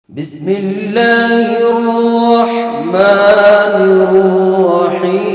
بسم الله الرحمن الرحيم.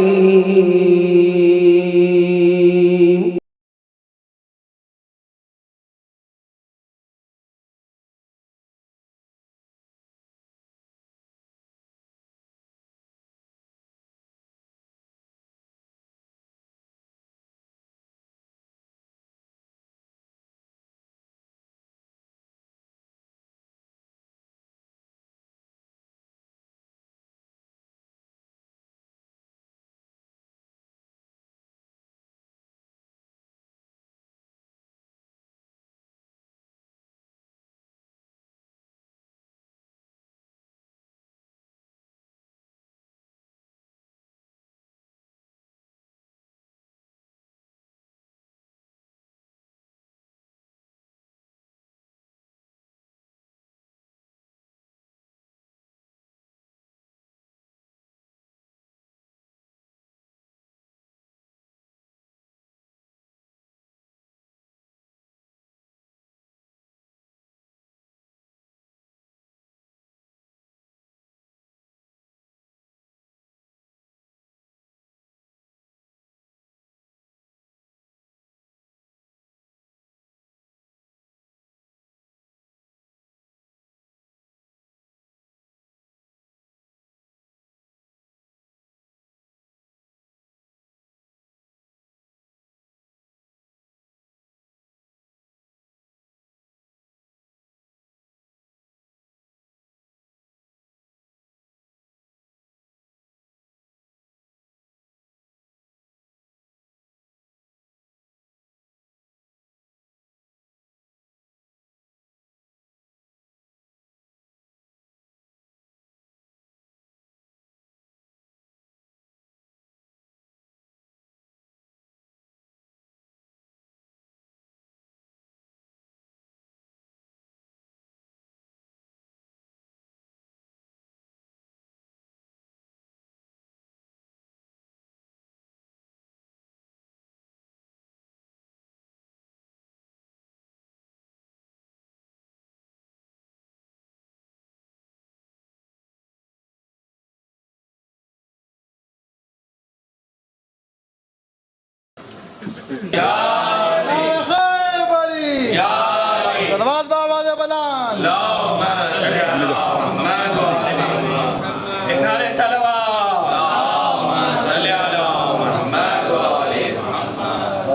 صلوات بابا دے بلان اللهم صل على محمد وعلى آل محمد انار صلوات اللهم صل على محمد وعلى آل محمد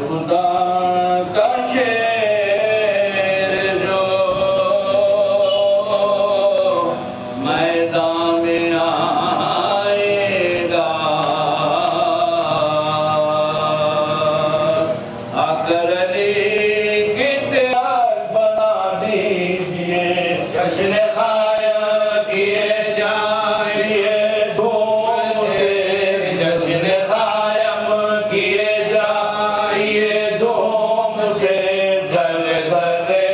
خدا کا شیر جو میدان میں آئے گا اگر علی کی تیار بنا دیجئے جشن خایا کیے جائیے دھوم سے جشن خایم کیے جائیے دھوم سے ذرے ذرے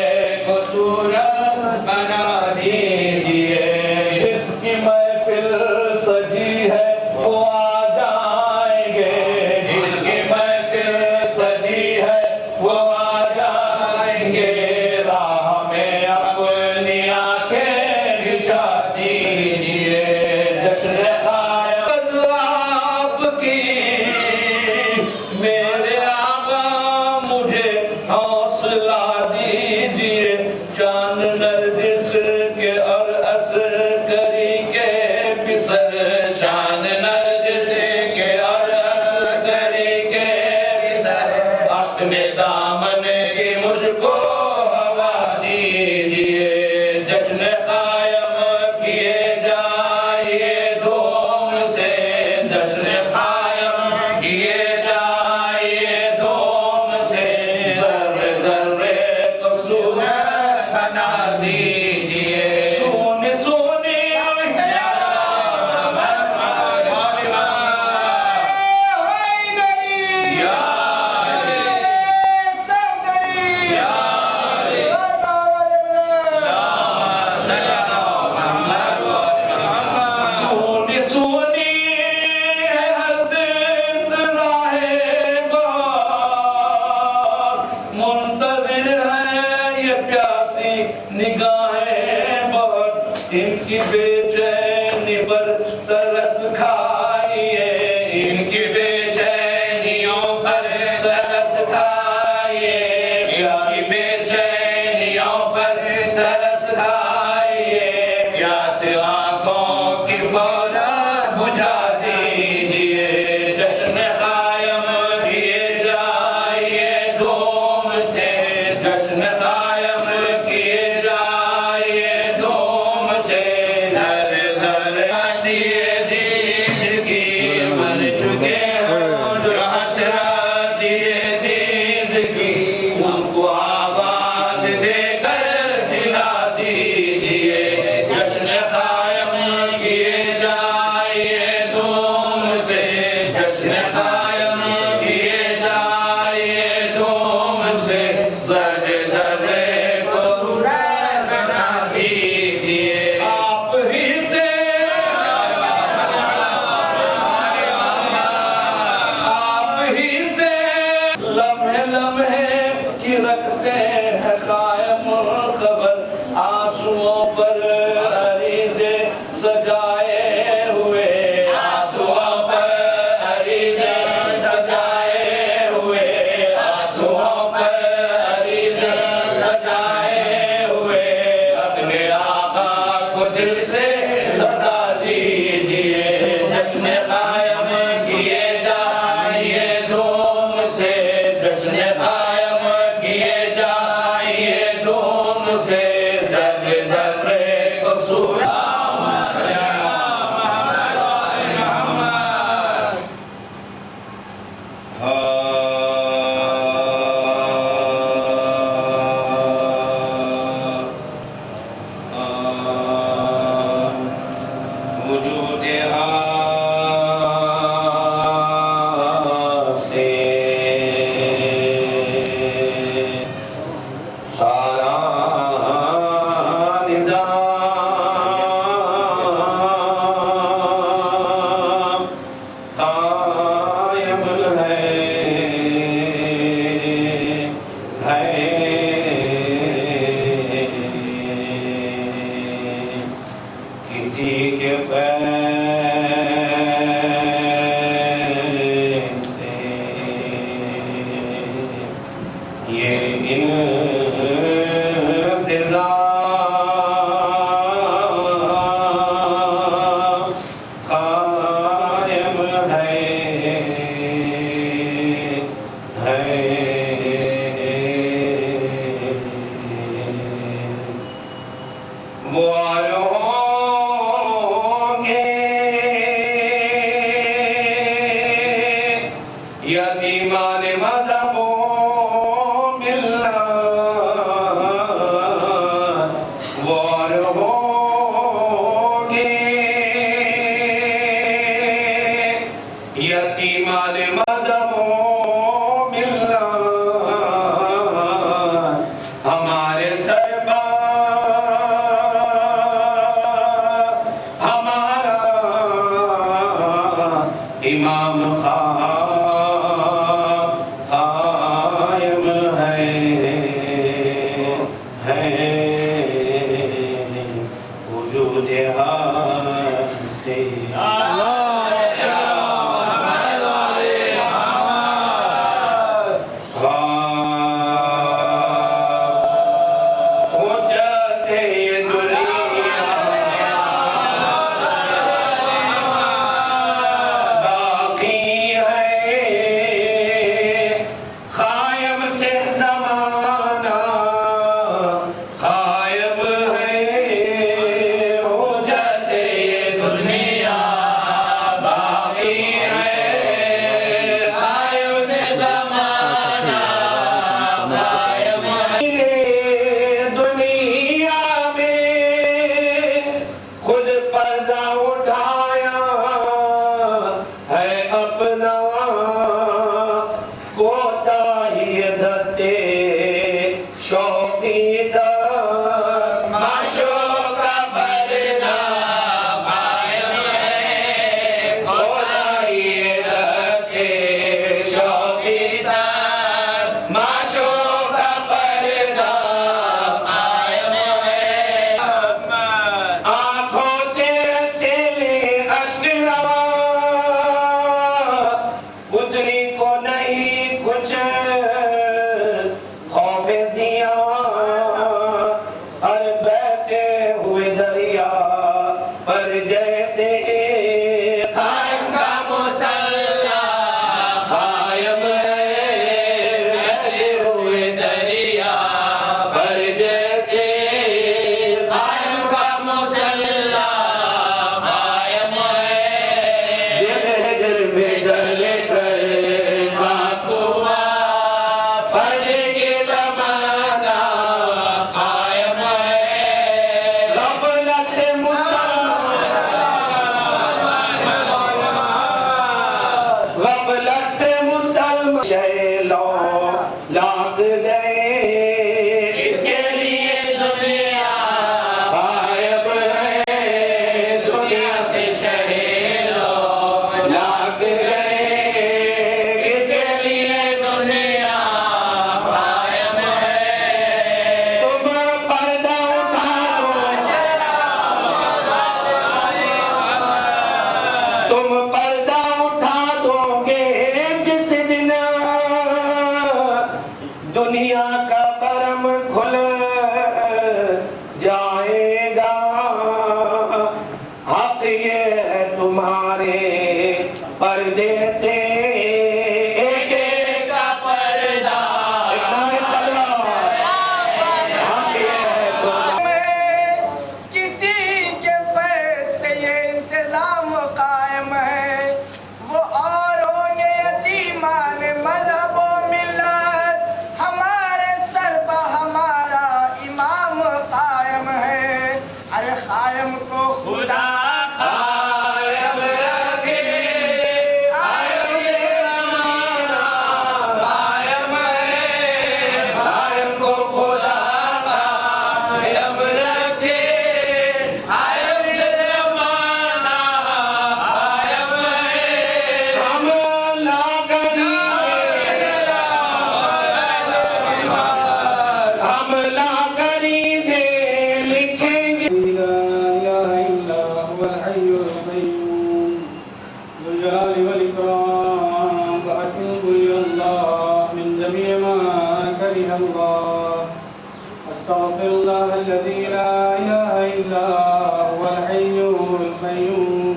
کو صورت بنا دیجئے جس کی محفل سجی ہے وہ آ جائیں گے جس کی محفل سجی ہے وہ آ جائیں گے راہ میں اپنی آنکھیں بچھا دیجئے جشن خایم آپ کی میرے آقا مجھے حوصلہ دیجئے چاند نرگس کے اور عسکری کے بسر چاند نرگس کے اور عسکری کے بسر اپنے دامن کی مجھ کو ہوا دیجئے جشن قائم کیے جائیے دھوم سے جشن قائم کیے جائیے دھوم سے ذرے ذرے کو صورت بنا دیجئے سونی سونی یا منتظر ہیں یہ پیاسی نگاہیں بہت ان کی بے چینی پر ترس کھائیے ان کی بے چینیوں پر ترس کھائیے ان کی بے چینیوں پر ترس کھائیے پیاس آنکھوں کی فوراً بجھا دیجئے جشن قائم کیے جائیے دھوم سے جشن قائم کیے جائیے دھوم سے ذر ذر دیے دید کی مر چکے ہوں جو حسرت دیے دید کی ان کو آواز دے کر دلا دیجئے جشن قائم کیے جائیے دھوم سے جشن قائم کیے جائیے دھوم سے ذر ذرے کو سورج بنا دیجئے آپ ہی سے آپ ہی سے لمحے لمحے کی رکھتے ہیں قائم خبر آنسوؤں پر عریضے سجائے ہوئے آنسوؤں پر عریضے سجائے ہوئے آنسوؤں پر عریضے سجائے ہوئے اپنے آقا کو دل سے صدا دیجئے جشن قائم کیے جائیے دھوم سے جشن قائم کیے جائیے دھوم سے ذر ذرے کو سورج وجود سے سارا نظام قائم ہے کسی کے فیض سے یہ انتظام قائم وہ ہوں گے یتیمان مذہب و ملت وہ ہوں گے یتیمان مذہب و ملت ہمارے ہمارا امام قائم ہے وجود حق سے معشوق فرد کے زمانہ قائم ہے غفلت سے مسلمان شیلوں لاگ گئے اس کے لیے دنیا غائب ہے دنیا سے شیلوں لاگ گئے اس کے لیے دنیا غائب ہے تم پردہ اٹھا دو تم پردہ اٹھا دو گے جس دن دنیا کا برم کھل جائے گا حق یہ ہے تمہارے پردے سے ایک ایک کا پردہ حق یہ ہے تمہارے کسی کے فیض سے یہ انتظام قائم ہے وہ اور ہوں گے یتیمان مذہب و ملت ہمارے سر پہ ہمارا امام قائم ہے ارے قائم کو خدا قائم رکھے قائم یہ زمانہ قائم ہے قائم کو خدا قائم رکھے قائم یہ زمانہ قائم ہے ہم لاگری سے لکھیں گے لا إله إلا هو الحي القيوم ذو الجلال والإكرام وأتوب إلى الله من جميع ما كره الله أستغفر الله الذي لا إله إلا هو الحي القيوم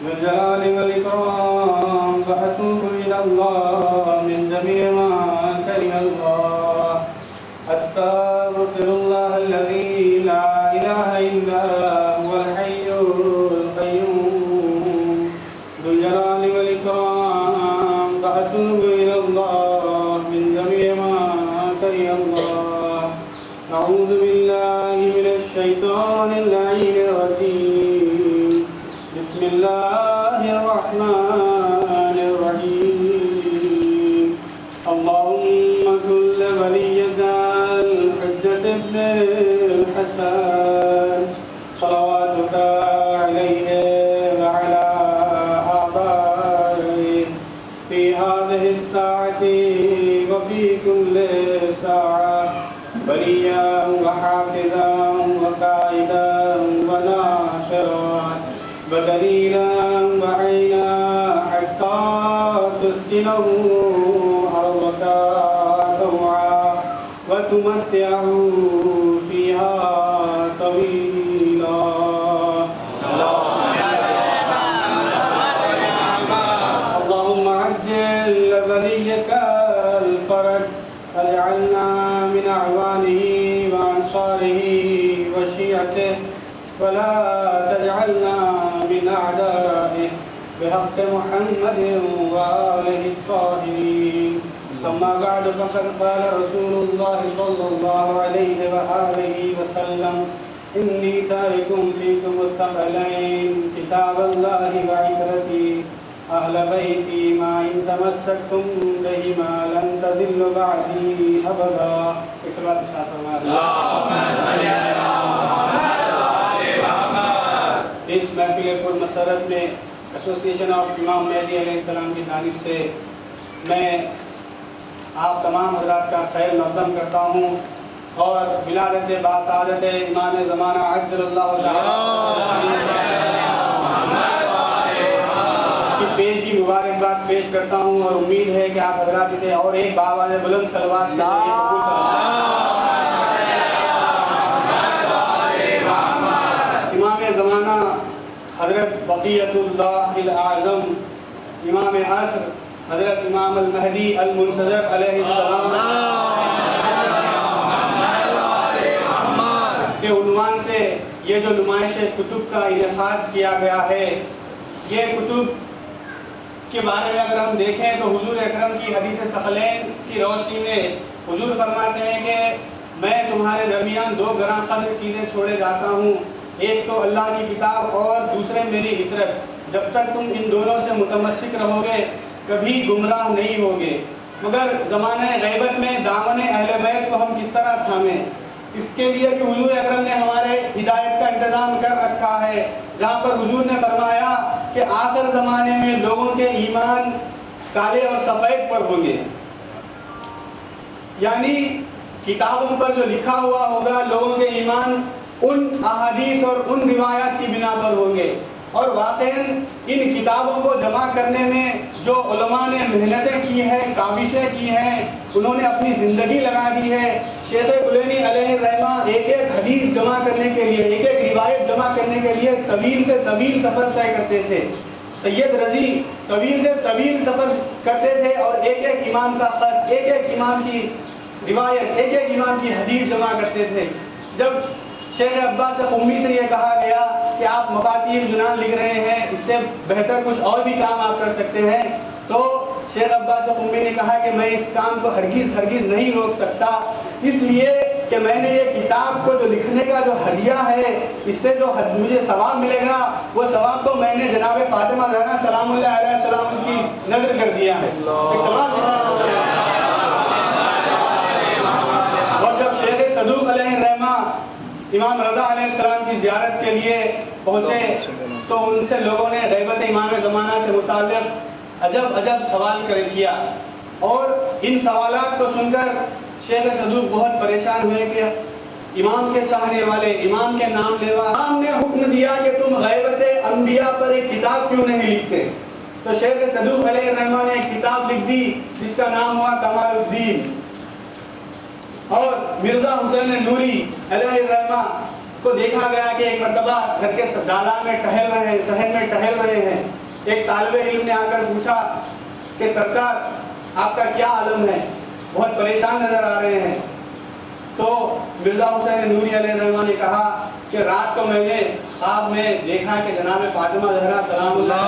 ذو الجلال والإكرام وأتوب إلى الله من جميع ما كره الله أستغفر الله الذي لا إله إلا هو الحي القيوم ذو الجلال والإكرام وأتوب إلى الله من جميع ما كره الله أعوذ بالله من الشيطان اللعين الرجيم بسم الله الرحمن الرحيم اللهم كل وليك الحجة ابن الحسن صلواتك عليه وعلى آبائه في هذه الساعة وفي كل ساعة وليا وحافظا وقائدا وناصرا ودليلا وعينا حتى تسكنه أرضك طوعا وتمتعه فيها طويلا اللهم عجل وليك الفرج واجعلنا من أعوانه وأنصاره وشيعته ولا تجعلنا من أعدائه بحق محمد وآله الطاهرين ثم بعد فقد قال رسول الله صلى الله عليه وآله وسلم إني تارك فيكم الثقلين كتاب الله وعترتي أهل بيتي ما إن تمسكتم بهما لن تضلوا بعدي أبدا. اللهم صل على محمد وآل محمد. اس محفل پر مسرت میں ایسوسیشن آف امام مہدی علیہ السلام کی جانب سے میں آپ تمام حضرات کا خیر مقدم کرتا ہوں اور ولادت باسعادت امام زمانہ عجل اللہ تعالی کی پیشگی مبارکباد پیش کرتا ہوں اور امید ہے کہ آپ حضرات اسے اور ایک بآواز بلند صلوات کے ذریعے قبول کریں. امام زمانہ حضرت بقیت اللہ الاعظم امام عصر حضرت امام المہدی المنتظر علیہ السلام کے عنوان سے یہ جو نمائش کتب کا انعقاد کیا گیا ہے، یہ کتب کے بارے میں اگر ہم دیکھیں تو حضور اکرم کی حدیث ثقلین کی روشنی میں حضور فرماتے ہیں کہ میں تمہارے درمیان دو گراں قدر چیزیں چھوڑے جاتا ہوں، ایک تو اللہ کی کتاب اور دوسرے میری عطرت، جب تک تم ان دونوں سے متمسک رہو گے کبھی گمراہ نہیں ہوگے۔ مگر زمانہ غیبت میں دامن اہل بیت کو ہم کس طرح تھامیں؟ اس کے لیے کہ حضور اکرم نے ہمارے ہدایت کا انتظام کر رکھا ہے، جہاں پر حضور نے فرمایا کہ آخر زمانے میں لوگوں کے ایمان کالے اور سفید پر ہوں گے، یعنی کتابوں پر جو لکھا ہوا ہوگا لوگوں کے ایمان ان احادیث اور ان روایات کی بنا پر ہوں گے۔ اور واقعاً ان کتابوں کو جمع کرنے میں جو علماء نے محنتیں کی ہیں، کاوشیں کی ہیں، انہوں نے اپنی زندگی لگا دی ہے۔ شیخ کلینی علیہ الرحمہ ایک ایک حدیث جمع کرنے کے لیے، ایک ایک روایت جمع کرنے کے لیے طویل سے طویل سفر طے کرتے تھے۔ سید رضی طویل سے طویل سفر کرتے تھے اور ایک ایک امام کا خط، ایک ایک امام کی روایت، ایک ایک امام کی حدیث جمع کرتے تھے۔ جب شیخ عباس قمی سے یہ کہا گیا کہ آپ مفاتیح الجنان لکھ رہے ہیں، اس سے بہتر کچھ اور بھی کام آپ کر سکتے ہیں، تو شیخ عباس قمی نے کہا کہ میں اس کام کو ہرگز نہیں روک سکتا، اس لیے کہ میں نے یہ کتاب کو جو لکھنے کا جو ہدیہ ہے، اس سے جو مجھے ثواب ملے گا، وہ ثواب کو میں نے جناب فاطمہ زہرا سلام اللہ علیہ السلام کی نظر کر دیا ہے۔ اور جب شیخ صدوق علیہ الرحمہ امام رضا علیہ السلام کی زیارت کے لیے پہنچے تو ان سے لوگوں نے غیبت امام زمانہ سے متعلق عجب سوال کیا، اور ان سوالات کو سن کر شیخ صدوق بہت پریشان ہوئے کہ امام کے چاہنے والے، امام کے نام لیوا، امام نے حکم دیا کہ تم غیبت انبیاء پر ایک کتاب کیوں نہیں لکھتے؟ تو شیخ صدوق علیہ الرحمہ نے ایک کتاب لکھ دی جس کا نام ہوا کمال الدین۔ اور مرزا حسین نوری علیہ الرحمہ کو دیکھا گیا کہ ایک مرتبہ گھر کے دالان میں ٹہل رہے ہیں، صحن میں ٹہل رہے ہیں، ایک طالب علم نے آ کر پوچھا کہ سرکار آپ کا کیا عالم ہے، بہت پریشان نظر آ رہے ہیں۔ تو مرزا حسین نوری علیہ الرحمہ نے کہا کہ رات کو میں نے خواب میں دیکھا کہ جناب فاطمہ زہرا سلام اللہ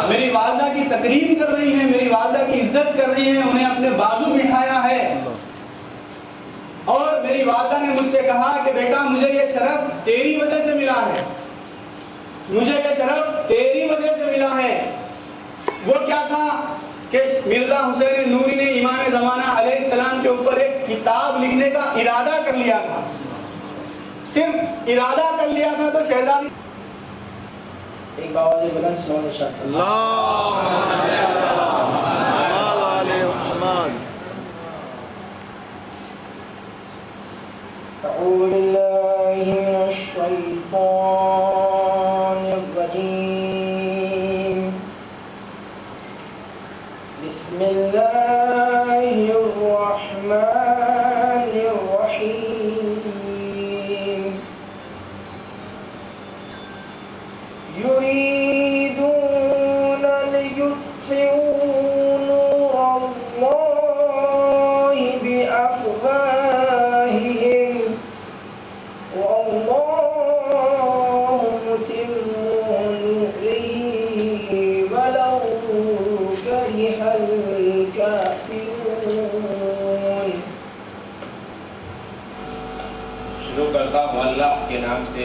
میری والدہ کی تکریم کر رہی ہیں، میری والدہ کی عزت کر رہی ہیں، انہیں اپنے بازو بٹھایا ہے، اور میری والدہ نے مجھ سے کہا کہ بیٹا مجھے یہ شرف تیری وجہ سے ملا ہے، مجھے یہ شرف تیری وجہ سے ملا ہے۔ وہ کیا تھا کہ مرزا حسین نوری نے امام زمانہ علیہ السلام کے اوپر ایک کتاب لکھنے کا ارادہ کر لیا تھا، صرف ارادہ کر لیا تھا۔ تو شہزادی ایک باوازِ بلند سلام ارشاد اعوذ باللہ من الشیطان الرجیم، بسم اللہ الرحمن الرحیم، يريدون ليطفئوا نور الله بأفواههم والله متم نوره ولو كره الكافرون۔ شروع کرتا ہوں اللہ کے نام سے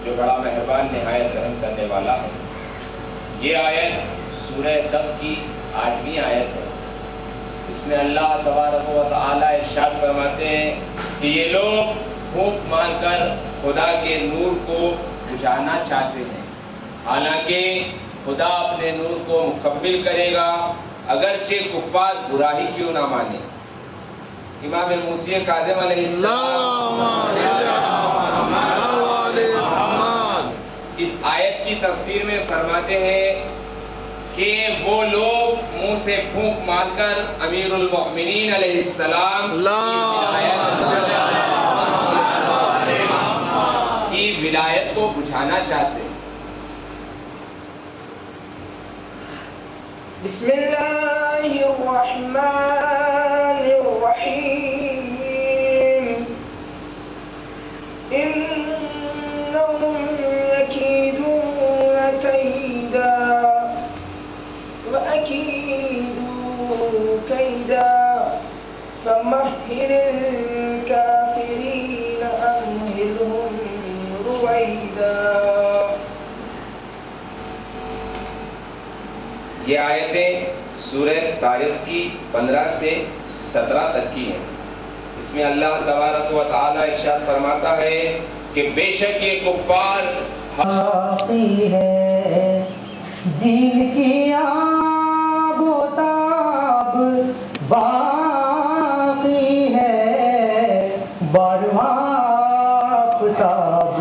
جو بڑا مہربان نہایت رحم کرنے والا ہے۔ یہ آیت سورہ صف کی 8ویں آیت ہے۔ اس میں اللہ تبارک و تعالی ارشاد فرماتے ہیں کہ یہ لوگ پھونک مار کر خدا کے نور کو بجھانا چاہتے ہیں، حالانکہ خدا اپنے نور کو مکمل کرے گا اگرچہ کفار برا ہی کیوں نہ مانے۔ امام موسی کاظم علیہ السلام اس آیت کی تفسیر میں فرماتے ہیں کہ وہ لوگ منہ سے پھونک مار کر امیر المؤمنین علیہ السلام کی ولایت کو بجھانا چاہتے ہیں۔ بسم اللہ الرحمن الرحیم، انہم یکیدون يريدوا كيدا فمهل الكافرين أمهلهم رويدا. یہ آیتیں سورہ طارق کی 15 سے 17 تک کی ہیں. اس میں اللہ تبارک و تعالی ارشاد فرماتا ہے کہ بے شک یہ کفار باقی ہے دین کی آب و تاب، باقی ہے بارواں آفتاب،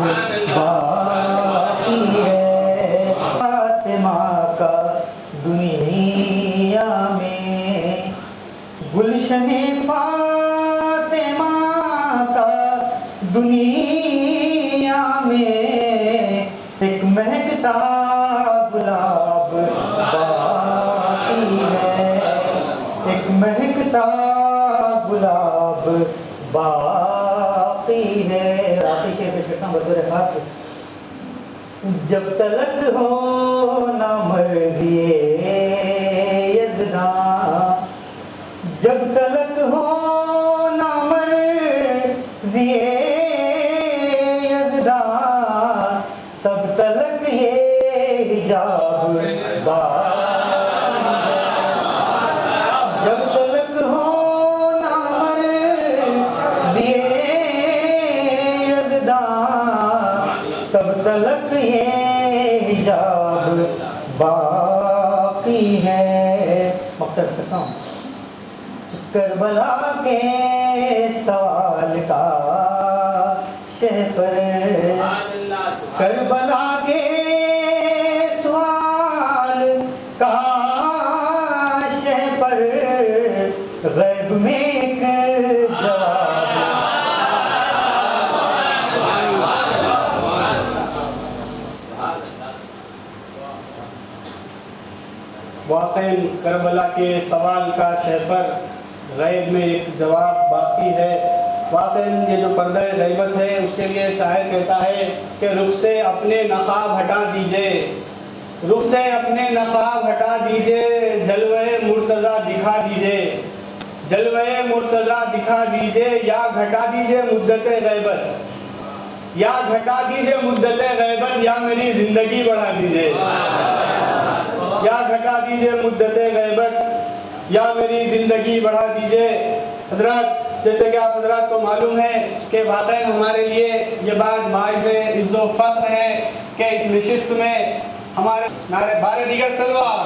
باقی ہے فاطمہ کا دنیا میں گلشن فاطمہ کا دنیا میں ایک مہکتا گلاب باقی ہے، ایک مہکتا گلاب باقی ہے. آخری شعر پیش کرتا ہوں بطور خاص. جب تلک ہو نہ مرضی یزداں، جب تلک ہو نہ مرضی یزداں، تب تلک یہ حجاب جب تلک ہو نہ مرضی یزداں، تب تلک یہ حجاب باقی ہے. مقصد کرتا ہوں کربلا کے سوال کا شہ پر، کربلا کے سوال کا شہ پر غیب میں ایک جواب. واقعی کربلا کے سوال کا شہ پر غیب میں ایک جواب باقی ہے. واقعی یہ جو پردہ غیبت ہے اس کے لیے شاعر کہتا ہے کہ رخ سے اپنے نقاب ہٹا دیجئے، رخ سے اپنے نقاب ہٹا دیجئے، جلوہ مرتضیٰ دکھا دیجئے، جلوہ مرتضیٰ دکھا دیجئے، یا گھٹا دیجئے مدت غیبت، یا گھٹا دیجئے مدت غیبت، یا میری زندگی بڑھا دیجئے، یا گھٹا دیجئے مدت غیبت، یا میری زندگی بڑھا دیجئے. حضرات جیسے کہ آپ حضرات کو معلوم ہے کہ واقعی ہمارے لیے یہ بات باعث عزت و فخر ہے کہ اس نشست میں ہمارے نعرے بار دیگر سلوات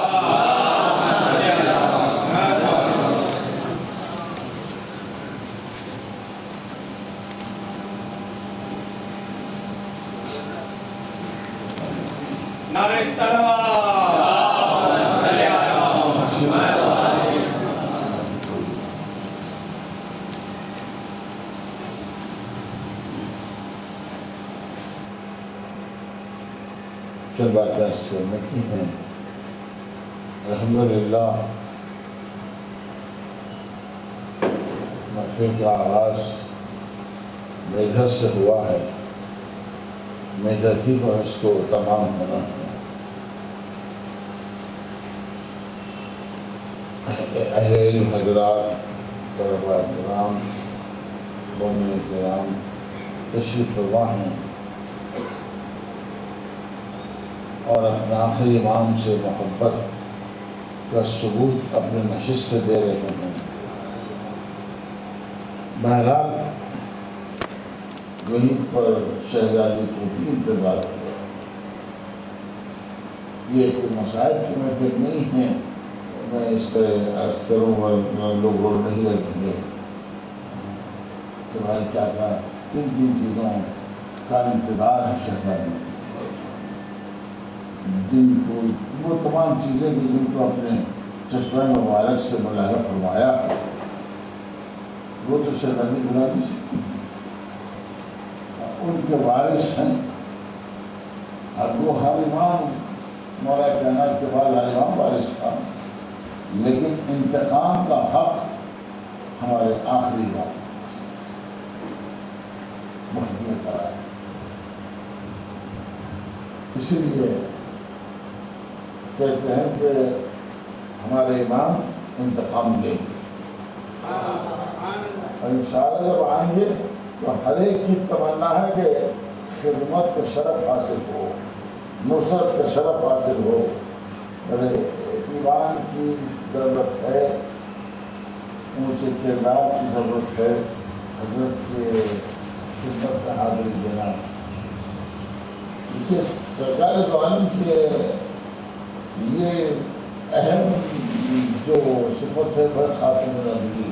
نعرے چند باتیں سننے کی ہیں. الحمدللہ محفل کا آغاز میدھت سے ہوا ہے. میدھت ہی کو اس کو تمام ہونا ہے. اہل علم حضرات، طلباء کرام، مومنین کرام تشریف فرما ہیں اور اپنے آخری امام سے محبت کا ثبوت اپنے نشست سے دے رہے ہیں. بہرحال وہیں پر شہزادی کو بھی انتظار ہوا. یہ کوئی مسائل کی محفل نہیں ہے، میں اس پہ عرض کروں اور لوگ روڈ نہیں لگیں گے کہ بھائی کیا کیا کن چیزوں کا انتظار ہے شہزادی. جن کو وہ تمام چیزیں جن کو اپنے چشمہ مبارک سے ملاحظہ فرمایا وہ تو شہزادی بلا نہیں سکتی. ان کے وارث ہیں. اب وہ ہر امام مولا کائنات کے بعد ہر امام وارث تھا، لیکن انتقام کا حق ہمارے آخری بات محکمہ کرا ہے. اسی لیے کہتے ہیں کہ ہمارے امام انتقام لیں گے، اور انشاءاللہ جب آئیں گے تو ہر ایک کی تمنا ہے کہ خدمت کا شرف حاصل ہو، نصرت کا شرف حاصل ہو۔ ایمان کی ضرورت ہے، اونچے کردار کی ضرورت ہے، حضرت کے خدمت میں حاضری دینا۔ دیکھیے سرکار دو عالم کے یہ اہم جو صفت ہے وہ خاتم النبیین،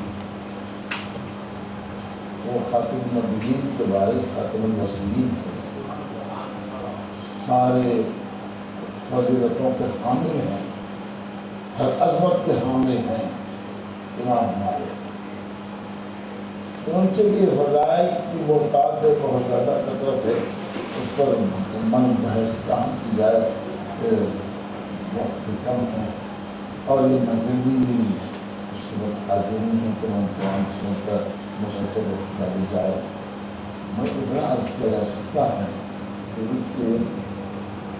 وہ خاتم النبیین کے وارث خاتم المرسلین ہیں، سارے فضیلتوں کے حامل ہیں، ہر عظمت کے حامل ہیں امام ہمارے۔ ان کے لیے فضائل کی محتاط ہے، بہت زیادہ کثرت ہے، اس پر من بحث کام کی جائے کہ وقت کم ہے، اور یہ مغربی اس کے بعد حاضر نہیں ہے کہ ان قرآن سن کر مسلسل وقت ڈالی جائے۔ میں اتنا عرض کیا جا سکتا ہے کہ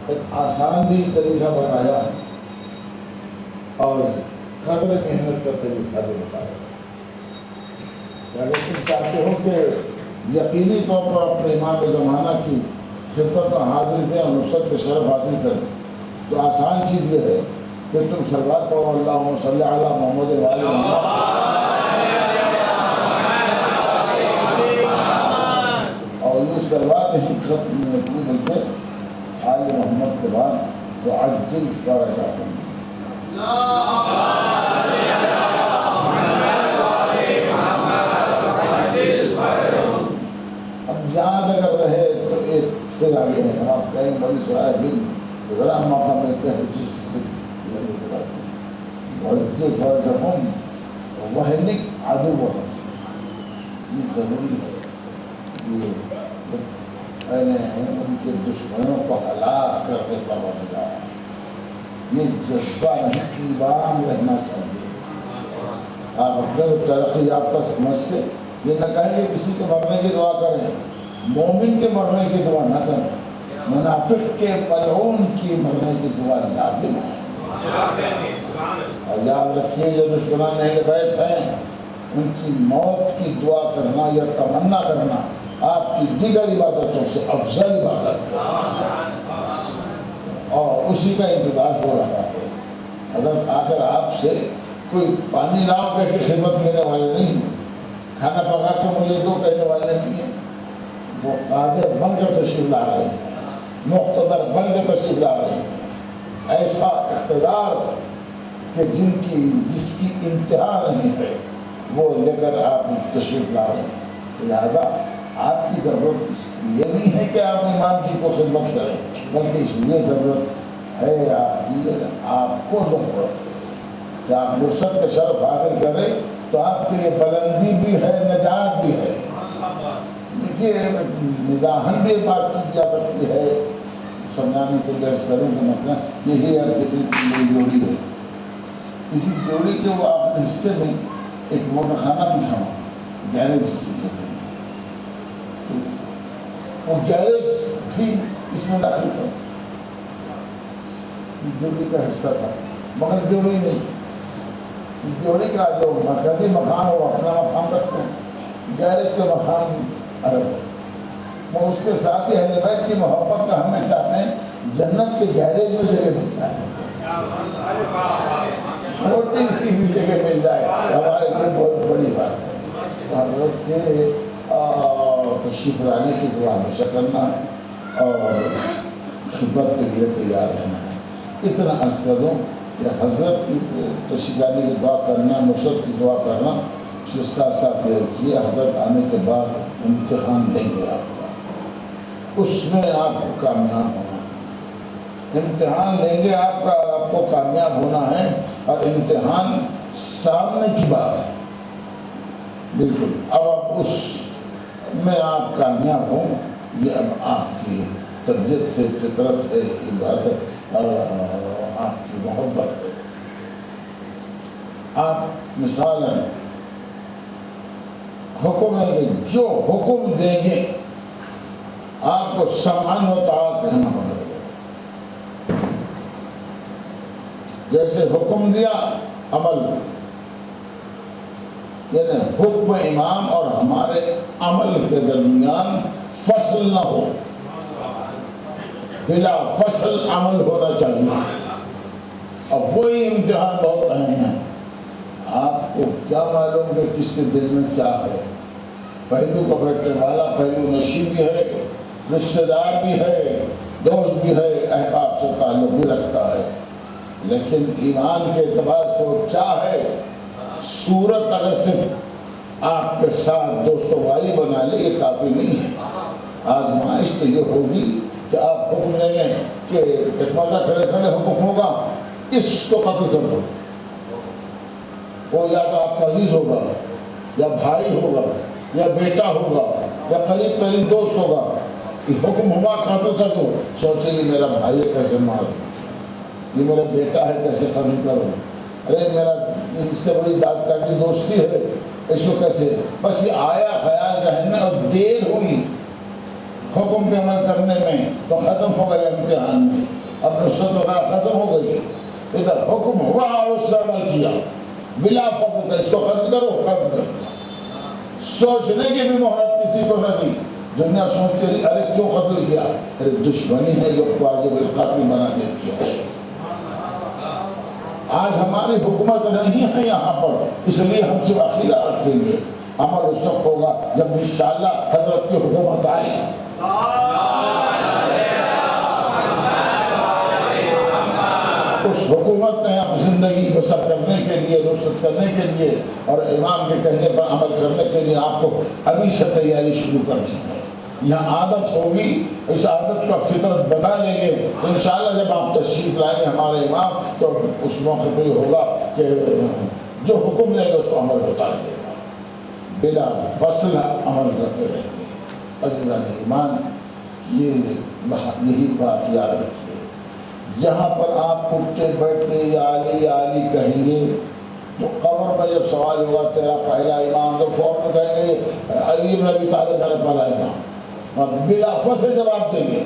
ایک آسان بھی طریقہ بتایا اور قدر محنت کا طریقہ بھی بتایا۔ اگر تم چاہتے ہو کہ یقینی طور پر اپنے امام زمانہ کی خدمت میں حاضر دیں اور نصرت کے شرف حاصل کریں تو آسان چیز یہ ہے کہ تم سلوات پڑھو، اللہم صلی علی محمد وعلی محمد، اور یہ سلوات ہی ختم نہیں بلکہ آل محمد کے بعد وعجل فرجہم، اب یاد اگر رہے تو ایک پھر آگے ہے، آپ کہیں بڑی سرائے بھی ذرا موقع ملتے ہیں جس سے وعجل فرجہم وہنک عدوہم، یہ ضروری ہے، یہ ان کے دشمنوں کو ہلاک کرنے کا بن جائے، یہ جذبہ نہیں، ایمان رہنا چاہیے۔ آپ اپنے ترقی یافتہ سمجھ کے یہ نہ کہیں کہ کسی کے مرنے کی دعا کریں، مومن کے مرنے کی دعا نہ کریں، منافق کے ملعون کی مرنے کی دعا لازم ہے۔ اور یاد رکھیے جو دشمنان اہل بیت ہیں ان کی موت کی دعا کرنا یا تمنا کرنا آپ کی دیگر عبادتوں سے افضل عبادت ہے، اور اسی کا انتظار ہو رہا ہے۔ اگر آ کر آپ سے کوئی پانی لاؤ کہہ کے خدمت لینے والے نہیں، کھانا پکا کے مجھے دو کہنے والے نہیں ہیں، وہ قادر بن کر تشریف لا رہے ہیں، مقتدر بن کر تشریف لا رہے ہیں، ایسا اقتدار کہ جس کی انتہا نہیں ہے وہ لے کر آپ تشریف لا رہے ہیں۔ لہذا آپ کی ضرورت اس لیے نہیں ہے کہ آپ امام کی کو خدمت کریں، بلکہ اس لیے ضرورت ہے آپ کو ضرورت ہے کہ آپ نصرت کا شرف حاصل کریں تو آپ کے لیے بلندی بھی ہے، نجات بھی ہے۔ دیکھیے مزاحن بھی بات کی جا سکتی ہے، سمجھانے کے لیے کروں کہ مثلا یہی میری جوڑی ہے، اسی جوڑی کے وہ آخری حصے میں ایک موٹر خانہ بھی تھا، گیرج کہتے ہیں، وہ گیرج بھی اس میں داخل تھا، جوڑی کا حصہ تھا، مگر جوڑی نہیں، جوڑی کا جو مرکزی مکان وہ اپنا مقام رکھتے ہیں، گیرج کا مکان الگ ہے۔ وہ اس کے ساتھ ہی اہل بیت کی محبت کا ہمیں چاہتے ہیں جنت کے گیرج میں جگہ مل جائے، چھوٹی سی بھی جگہ مل جائے ہمارے لیے بہت بڑی بات ہے۔ حضرت کے تشریف لانے کی دعا ہمیشہ کرنا ہے اور خدمت کے لیے تیار رہنا ہے۔ اتنا عرض کر دوں کہ حضرت کی تشریف لانے کی دعا کرنا، نصرت کی دعا کرنا، اس کے ساتھ ساتھ یہ رکھیے حضرت آنے کے بعد امتحان لیں گے آپ کا، اس میں آپ کو کامیاب ہونا، امتحان لیں گے آپ کا، آپ کو کامیاب ہونا ہے، اور امتحان سامنے کی بات ہے بالکل۔ اب آپ اس میں آپ کامیاب ہوں، یہ اب آپ کی طبیعت سے، فطرت سے عبادت اور آپ کی محبت ہے۔ آپ مثالاً حکم ہے کہ جو حکم دیں گے آپ کو سمعاً و طاعت کہنا پڑے گا۔ جیسے حکم دیا عمل یعنی حکم امام اور ہمارے عمل کے درمیان فصل نہ ہو، بلا فصل عمل ہونا چاہیے۔ اب وہی امتحان بہت اہم ہے۔ آپ کو کیا معلوم کہ کس کے دل میں کیا ہے؟ پہلو کا بیٹھنے والا پہلو نشی بھی ہے، رشتہ دار بھی ہے، دوست بھی ہے، احباب سے تعلق بھی رکھتا ہے، لیکن ایمان کے اعتبار سے وہ کیا ہے؟ صورت اگر صرف آپ کے ساتھ دوستوں والی بنا لے یہ کافی نہیں ہے۔ آزمائش تو یہ ہوگی کہ آپ حکم لیں گے کہ ایک مردہ کھڑے کھڑے حکم ہوگا اس کو قتل کر دو، وہ یا تو آپ کا عزیز ہوگا یا بھائی ہوگا یا بیٹا ہوگا یا قریب ترین دوست ہوگا، یہ حکم ہوا قتل کر دو، سوچے یہ میرا بھائی ہے کیسے ماروں، یہ میرا بیٹا ہے کیسے قتل کروں، ارے میرا اس سے بڑی داد کا کی دوستی ہے اس کو کیسے، بس یہ آیا خیال ذہن میں اور دیر ہوئی حکم پہ عمل کرنے میں تو ختم ہو گیا امتحان میں، اب نصرت وغیرہ ختم ہو گئی۔ ادھر حکم ہوا اور اس سے عمل کیا بلا فضل کا، اس کو قتل کرو قتل کرو، سوچنے کی بھی مہلت کسی کو نہ دی۔ دنیا سوچتے رہی ارے کیوں قتل کیا، ارے دشمنی ہے جو واجب القتل بنا دے کیا۔ آج ہماری حکومت نہیں ہے یہاں پر، اس لیے ہم سے عقیدہ رکھیں گے، عمل اس وقت ہوگا جب انشاءاللہ حضرت کی حکومت آئے۔ اس حکومت میں اب زندگی بسر کرنے کے لیے، نصرت کرنے کے لیے اور امام کے کہنے پر عمل کرنے کے لیے آپ کو ابھی سے تیاری شروع کرنی ہے۔ یہاں عادت ہوگی، اس عادت کا فطرت بنا لیں گے انشاءاللہ۔ جب آپ تشریف لائیں گے ہمارے امام تو اس موقع پہ یہ ہوگا کہ جو حکم لیں گے اس کو عمل ہوتا رہے گا، بلا فصل عمل کرتے رہیں گے۔ عزیزان ایمان، یہی بات یاد رکھیے، یہاں پر آپ اٹھتے بیٹھتے یا علی علی کہیں گے تو قبر میں جب سوال ہوگا تیرا پہلا امام تو فوراً کہیں گے علی بن ابی طالب میرا پہلا امام، بلا فصل جواب دیں گے۔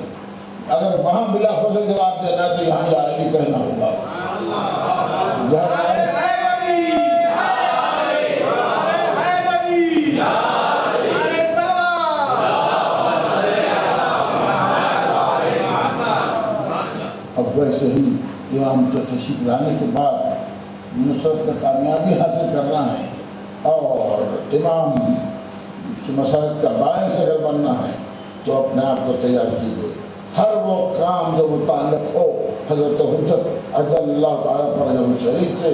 اگر وہاں بلا فصل جواب دینا ہے تو یہاں یا علی کہنا ہوگا۔ اب ویسے ہی امام کے تشریف لانے کے بعد نصرت میں کامیابی حاصل کرنا ہے اور امام کی مسلط کا باعث اگر بننا ہے تو اپنے آپ کو تیار کیجیے۔ ہر وہ کام جو متعلق ہو حضرت حجت اجل اللہ تعالیٰ پر جو شریف سے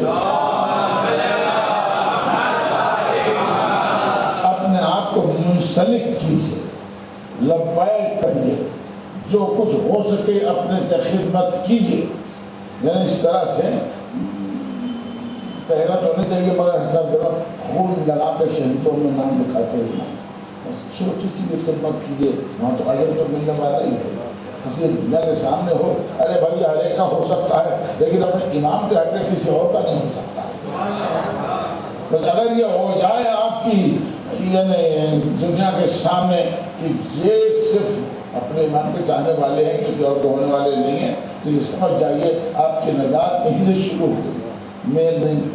اپنے آپ کو منسلک کیجیے، لبیک کہیے، جو کچھ ہو سکے اپنے سے خدمت کیجیے۔ یعنی اس طرح سے محنت ہونی چاہیے مگر اس طرح خون لگا کے شہیدوں میں نام لکھاتے ہیں، چھوٹی سی بھی خدمت کیجیے، وہاں تو اجر تو ملنے والا ہی ہے۔ کسی دنیا کے سامنے ہو، ارے بھائی ہر ایک کا ہو سکتا ہے لیکن اپنے امام کے ہٹے کسی اور کا نہیں ہو سکتا۔ بس اگر یہ ہو جائے آپ کی یعنی دنیا کے سامنے کہ یہ صرف اپنے امام کے چاہنے والے ہیں، کسی اور کو ہونے والے نہیں ہیں، تو یہ سمجھ جائیے آپ کی نجات یہیں سے شروع ہو گئی۔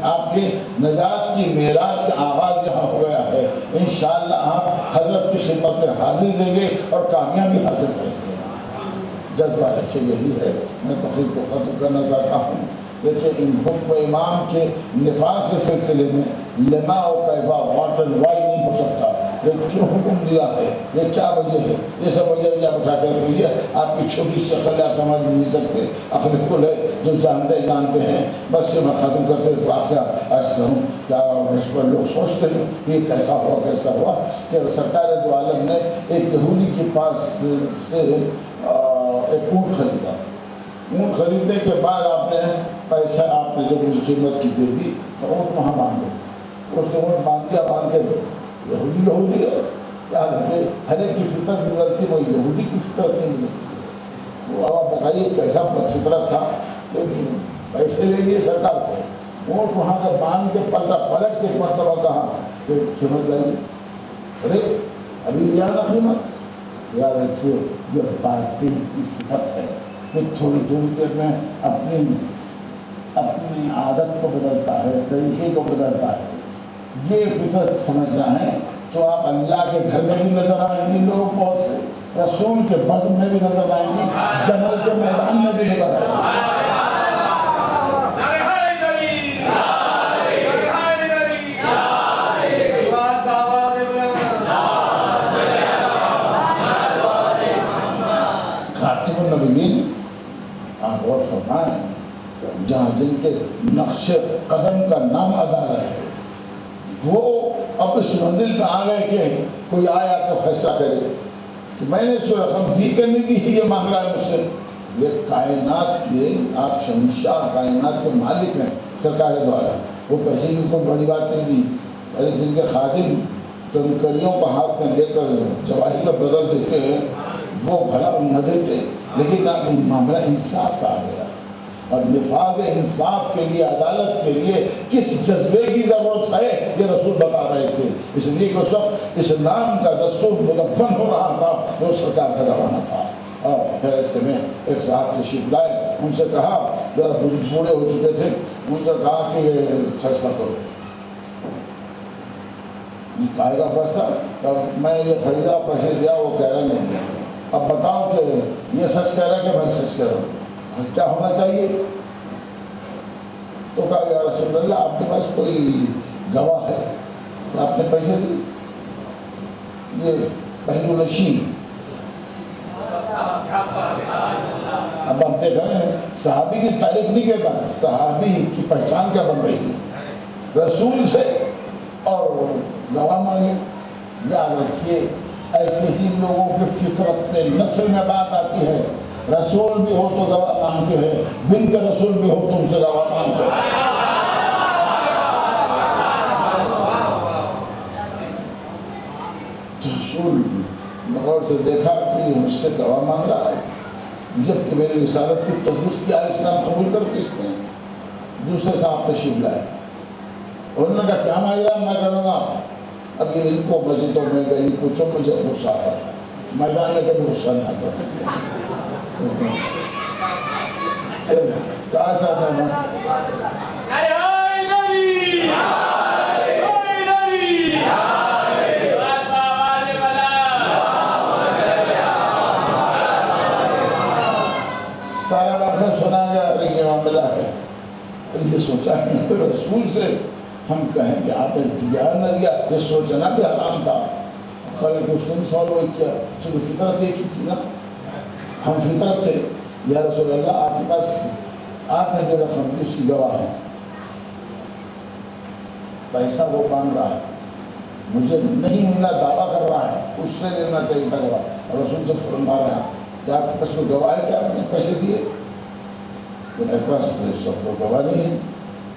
آپ کے نجات کی معراج کا آغاز یہاں ہو گیا ہے۔ انشاءاللہ آپ حضرت کی خدمت میں حاضر دیں گے اور کامیابی حاصل کریں گے۔ جذبہ اچھے یہی ہے۔ میں تقریر کو ختم کرنا چاہتا ہوں۔ دیکھیں ان حکم امام کے نفاذ کے سلسلے میں لما و کیفا واٹ اینڈ وائی نہیں ہو سکتا۔ یہ کیوں حکم دیا ہے، یہ کیا وجہ ہے، یہ سب وجہ اٹھا کر رہی ہے۔ آپ کی چھوٹی سی عقل آپ سمجھ نہیں سکتے، عقل کل ہے جو جانتے ہیں۔ بس سے میں ختم کرتے واقعہ عرض کروں کیا اس پر لوگ سوچتے ہیں یہ کیسا ہوا کہ سرکار دو عالم نے ایک یہودی کے پاس سے ایک اونٹ خریدا۔ اونٹ خریدنے کے بعد آپ نے پیسہ آپ نے جو مجھے قیمت کی دے دی تو اونٹ وہاں باندھو۔ اس نے اونٹ باندھ کے یہودی ہے، یاد رکھے ہر ایک کی فطرت بدلتی وہ یہودی کی فطرت نہیں بدلتی۔ وہ آپ بتائیے کیسا فطرت تھا کہ پیسے لے لیے سرکار سے، اونٹ وہاں کا باندھ کے پلٹ کے ایک مرتبہ کہا کہ قیمت لائیے، ارے ابھی لیا نا قیمت۔ یاد رکھیے یہ باطل کی صفت ہے کہ تھوڑی دیر میں اپنی اپنی عادت کو بدلتا ہے، طریقے کو بدلتا ہے، یہ فطرت سمجھنا ہے تو آپ اللہ کے گھر میں بھی نظر آئیں گے لوگ بہت سے، رسول کے بزم میں بھی نظر آئیں گے، جنگل کے میدان میں بھی نظر آئیں گے۔ خاتم النبیین آپ غور فرمائیں، جہاں جن کے نقش قدم کا نام عدالت ہے، وہ اب اس منزل پہ آ گئے کہ کوئی آیا تو فیصلہ کرے کہ میں نے اس رقم دی کرنے کی ہے، یہ مانگ رہا ہے مجھ سے۔ یہ کائنات کے آپ شہنشاہ کائنات کے مالک ہیں سرکار دوارا، وہ پیسے کی کوئی بڑی بات نہیں دی، ارے جن کے خادم کنکریوں کو ہاتھ میں لے کر جواہر کا بدل دیتے ہیں وہ بھلا نہ دیتے، لیکن آپ معاملہ انصاف کا آ گیا، اور نفاذ انصاف کے لیے، عدالت کے لیے کس جذبے کی ضرورت ہے یہ رسول بتا رہے تھے، اس لیے کہ اس وقت اسلام کا دستور مدفن ہو رہا تھا، وہ سرکار کا زمانہ تھا۔ اور پھر ایسے میں ایک صاحب تشریف لائے، ان سے کہا، ذرا بوڑھے ہو چکے تھے، ان سے کہا کہ یہ فیصلہ کرو۔ آئے گا فیصلہ؟ میں یہ خریدا، پیسے دیا، وہ کہہ رہا نہیں دیا، اب بتاؤ کہ یہ سچ کہہ رہا ہے کہ میں سچ کہہ رہا ہوں، کیا ہونا چاہیے؟ تو کہا یا رسول اللہ آپ کے پاس کوئی گواہ ہے؟ آپ نے پیسے دی؟ یہ پہلو نشین۔ اب ہم دیکھ رہے ہیں صحابی کی تعریف نہیں کہتا، صحابی کی پہچان کیا بن رہی ہے؟ رسول سے اور گواہ مانگے۔ یاد رکھیے ایسے ہی لوگوں کی فطرت میں نسل میں بات آتی ہے، رسول بھی ہو تو گواہ مانگتے ہیں، بنت رسول بھی ہو تو ان سے گواہ مانگتے ہیں۔ رسول غور سے دیکھا کہ مجھ سے گواہ مانگ رہا ہے، جب کہ میری رسالت کی تصدیق کیا، اسلام قبول کر کس نے؟ دوسرے صاحب تشریف لائے، انہوں نے کہا کیا مانگ رہا میں کروں گا؟ اب یہ ان کو مسجدوں میں گئی پوچھو، مجھے غصہ آتا ہے، میدان میں کبھی غصہ نہیں آتا۔ کہا ساتھ ہے سارا واقعہ سنا گیا، یہ معاملہ ہے۔ یہ سوچا کہ رسول سے ہم کہیں کہ آپ نے دیا نہ دیا، یہ سوچنا بھی حرام تھا۔ کل اس نے بھی سوال وہی کیا، چونکہ فطرت ایک ہی تھی نا، ہم فطرت تھے، یا رسول اللہ آپ کے پاس آپ نے جو رقم دی اس کی گواہ ہے، پیسہ وہ مانگ رہا ہے، مجھے نہیں ملا دعویٰ کر رہا ہے، اس سے لینا چاہیے تھا گواہ۔ اور رسول سے فرما رہے ہیں کہ آپ کے پاس کوئی گواہ ہے کیا آپ نے پیسے دیے؟ میرے پاس سب کو گواہ نہیں ہے،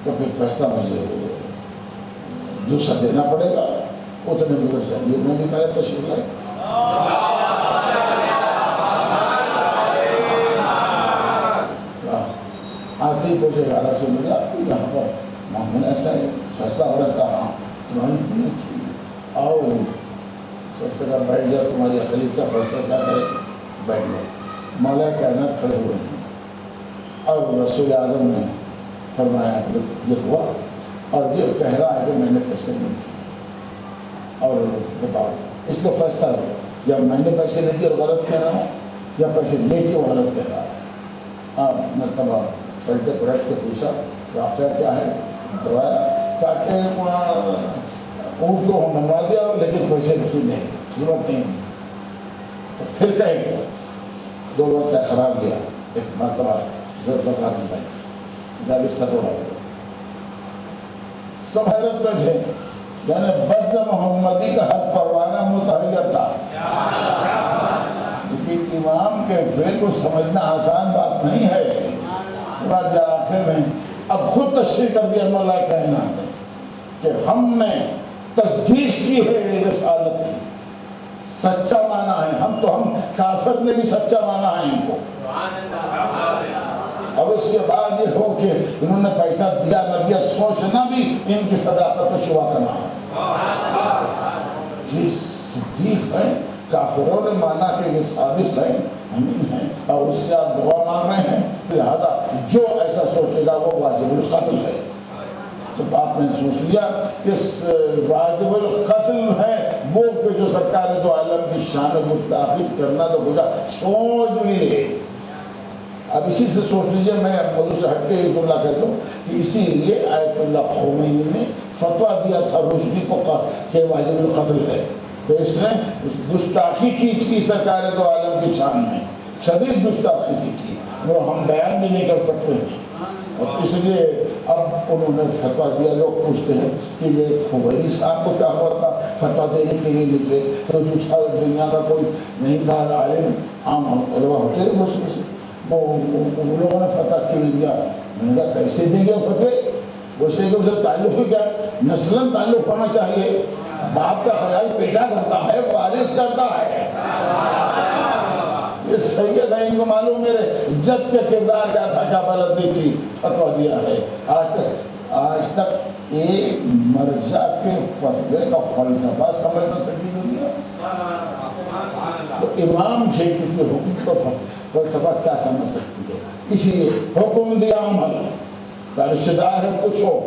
تو پھر فیصلہ مجھے دوسرا دینا پڑے گا، اتنے مدر چاہیے۔ میں بھی پہلے تشریف لائے، آتے ہی پوچھے گا رسول اللہ یہاں پر معاملہ ایسا ہے، فیصلہ ہو رہا تھا، تمہاری دیت تھی، آؤ سب سے کہا بیٹھ جاؤ، تمہاری خلیف کا فیصلہ کیا کرے؟ بیٹھ گئے۔ مولا کائنات کھڑے ہوئے تھے، اور رسول اعظم نے فرمایا کہ یہ ہوا، اور یہ کہہ رہا ہے کہ میں نے پیسے نہیں دیے، اور بتاؤ اس کا فیصلہ ہو، یا میں نے پیسے نہیں دیے اور غلط کہہ رہا ہوں، یا پیسے لے کے وہ غلط کہہ رہا ہے۔ آپ مرتبہ پلٹے پلٹ کے پوچھا واقعہ کیا ہے؟ بتایا کہ اونٹ کو ہم منوا دیا لیکن پیسے نہیں دیں، قیمت نہیں دی۔ تو پھر کہیں دو وقت قرار لیا، ایک مرتبہ ذوالفقار میں جب اس طرح ہو سب حیرت میں تھے، یعنی بزم محمدی کا ہر پروانہ متحیر تھا، لیکن امام کے فعل کو سمجھنا آسان بات نہیں ہے۔ پورا جا آخر میں اب خود تشریح کر دیا مولا کائنات کہ ہم نے تصدیق کی ہے رسالت کی، سچا مانا ہے، ہم کافر نے بھی سچا مانا ہے ان کو۔ اور اس کے بعد یہ ہو کہ انہوں نے پیسہ دیا نہ دیا سوچنا بھی ان کی صداقت کو شبہ کرنا ہے۔ یہ صدیق ہیں، کافروں نے مانا کہ یہ صادق ہیں، امین ہیں، اور اس سے آپ دعا مانگ رہے ہیں، لہذا جو ایسا سوچے شدہ وہ واجب القتل ہے. تو آپ نے سوچ لیا کہ واجب القتل ہے وہ کہ جو سرکار دو عالم کی شان و گستاخی کرنا تو گزا سوچ بھی لے. اب اسی سے سوچ لیجئے, میں موضوع سے ہٹ کے ایک جملہ کہتا ہوں کہ اسی لیے آیت اللہ خمینی نے فتویٰ دیا تھا رشدی کو کہ واجب القتل ہے. تو اس نے گستاخی کی تھی سرکار دو عالم کی شان میں, شدید گستاخی کی تھی, وہ ہم بیان بھی نہیں کر سکتے. اور اس لیے اب انہوں نے فتویٰ دیا. لوگ پوچھتے ہیں کہ یہ خمینی صاحب کو کیا ہوا تھا فتویٰ دینے کے لیے نکلے, تو دوسرا دنیا کا کوئی نہیں تھا عالم, عام علماء ہوتے ہیں مسئلے سے, وہ ان لوگوں نے فتح کیوں نہیں دیا. میں نے کہا کیسے دیں گے فتوے, ویسے کہ اسے تعلق ہی کیا نسلاً تعلق ہونا چاہیے. باپ کا خیال بیٹا کرتا ہے, وارث کرتا ہے. یہ سید ہے, ان کو معلوم میرے جد کے کردار کیا تھا, کیا بلدی تھی, فتویٰ دیا ہے. آج تک ایک مرجع کے فتوے کا فلسفہ سمجھ نہ سکی دنیا. تو امام تھے, کسی حکم کو فلسفہ کیا سمجھ سکتی ہے. اسی لیے حکم دیا عمل کا رشتہ دار ہے کچھ ہو,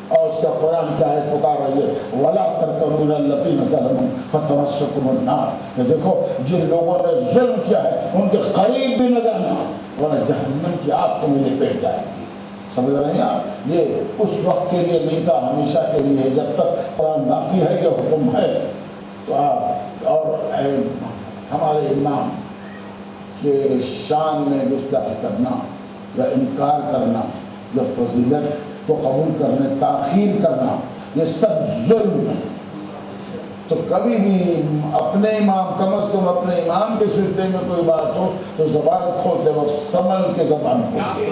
اور اس کا قرآن کیا ہے پکار رہی ہے وَلَا تَرْكَنُوا إِلَى الَّذِينَ ظَلَمُوا فَتَمَسَّكُمُ النَّارُ, کہ دیکھو جن لوگوں نے ظلم کیا ہے ان کے قریب بھی نہ جانا ورنہ جہنم کی آگ تمہیں لپیٹ جائے گی. سمجھ رہے ہیں آپ, یہ اس وقت کے لیے نہیں تھا, ہمیشہ کے لیے ہے. جب تک قرآن باقی ہے یہ حکم ہے. تو آپ اور ہمارے امام کے شان میں گستاخی کرنا یا انکار کرنا یا فضیلت کو قبول کرنے تاخیر کرنا, یہ سب ظلم ہے. تو کبھی بھی اپنے امام, کم از کم اپنے امام کے سلسلے میں کوئی بات ہو تو زبان کھولتے وقت سنبھل کے زبان کھولتے.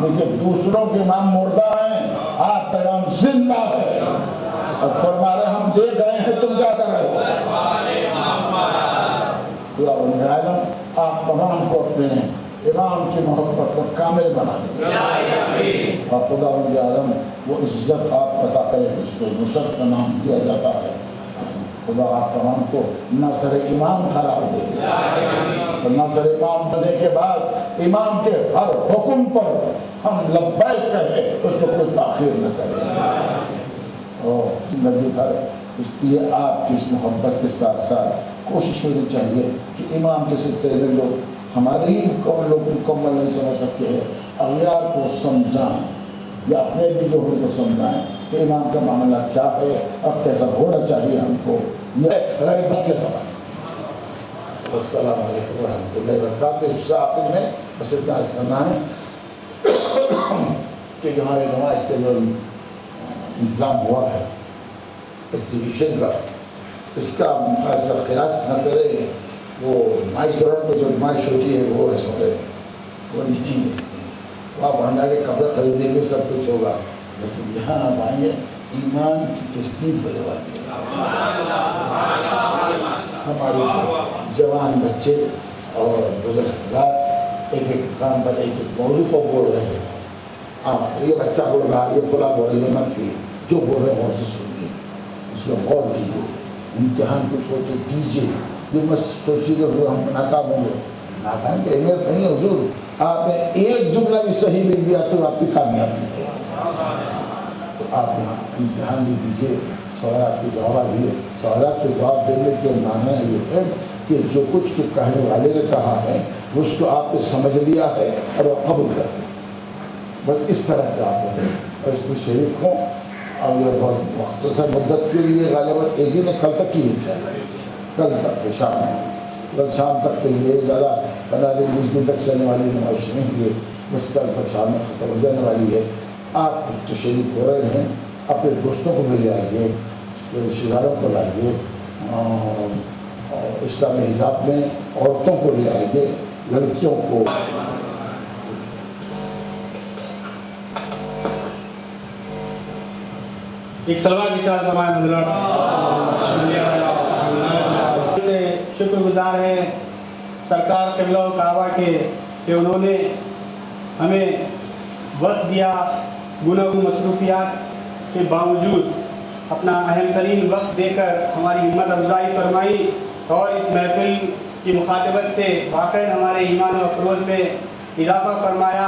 لیکن دوسروں کے امام مردہ ہیں, آپ کا امام زندہ ہے, اور فرما رہے ہم دیکھ رہے ہیں تم کیا کر رہے ہو. خدا بند عالم آپ تمام کو اپنے امام کی محبت کو کامل بنا دیں, اور خدا بند عالم وہ عزت آپ پتا کرے جس کو نصرت کا نام دیا جاتا ہے. خدا آپ تمام کو ناصر امام قرار دے, اور ناصر امام بننے کے بعد امام کے ہر حکم پر ہم لبیک کہیں, اس کو کوئی تاخیر نہ کریں. اور زندگی بھر اس لیے آپ کی اس محبت کے ساتھ ساتھ کوشش ہونی چاہیے کہ امام کے سلسلے میں لوگ ہمارے ہی لوگ مکمل نہیں سمجھ سکتے ہیں, اغیار کو سمجھائیں یا اپنے بھی جو ان کو سمجھائیں کہ امام کا معاملہ کیا ہے اور کیسا ہونا چاہیے ہم کو. یہ غیبت کے سوال. السلام علیکم ورحمۃ اللہ وبرکاتہ. اس آخر میں بس اتنا کرنا ہے کہ یہاں نمائش کے جو انتظام ہوا ہے ایگزیبیشن کا, اس کا ایسا قیاس نہ کرے وہ نمائش گراؤنڈ میں جو نمائش ہوتی ہے وہ ایسا ہے, وہ نہیں ہے. آپ وہاں جا کے کپڑے خریدیں گے, سب کچھ ہوگا, لیکن یہاں آپ آئیں گے ایمان کی تسلیم ہونے والی ہے. ہمارے جوان بچے اور بزرگ حضرات ایک ایک کام پر ایک ایک موضوع کو بول رہے ہیں. آپ یہ بچہ بول رہا, یہ فلاں بول رہے ہیں, مت کیجیے, جو بول رہے ہیں غور سے سنیے, اس میں غور کیجیے. امتحان کچھ ہو تو دیجیے, یہ مت سوچیے کہ ہم ناکام ہوں گے. ناکام کی اہمیت نہیں ہے حضور, آپ نے ایک جملہ بھی صحیح لکھ دیا تو آپ کی کامیابی ہے. تو آپ یہاں امتحان بھی دیجیے, سوالات کے جواب دیے. سوالات کے جواب دینے کے معنی یہ ہے کہ جو کچھ کے کہنے والے نے کہا ہے اس کو آپ نے سمجھ لیا ہے اور وہ قبول کر دیا. بس اس طرح سے آپ بولیں اور اس میں شریک ہوں. اور یہ بہت وقت سے مدت کے لیے غالباً ایک دن کل تک کی ہے, کل تک شام میں, کل شام تک کے لیے زیادہ 15 دن 20 دن تک چلنے والی نمائش نہیں ہے, بس کل تک شام میں ختم ہو جانے والی ہے. آپ تو شریک ہو رہے ہیں, اپنے دوستوں کو بھی لے آئیے, رشتہ داروں کو لائیے, اور اسلامی حجاب میں عورتوں کو لے آئیے, لڑکیوں کو. ایک سلوات کے ساتھ ہمارے حضرات سے شکر گزار ہیں سرکار قبلہ و کعبہ کے کہ انہوں نے ہمیں وقت دیا, گناہ و مصروفیات کے باوجود اپنا اہم ترین وقت دے کر ہماری ہمت افزائی فرمائی, اور اس محفل کی مخاطبت سے واقعی ہمارے ایمان و افروز میں اضافہ فرمایا.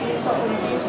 329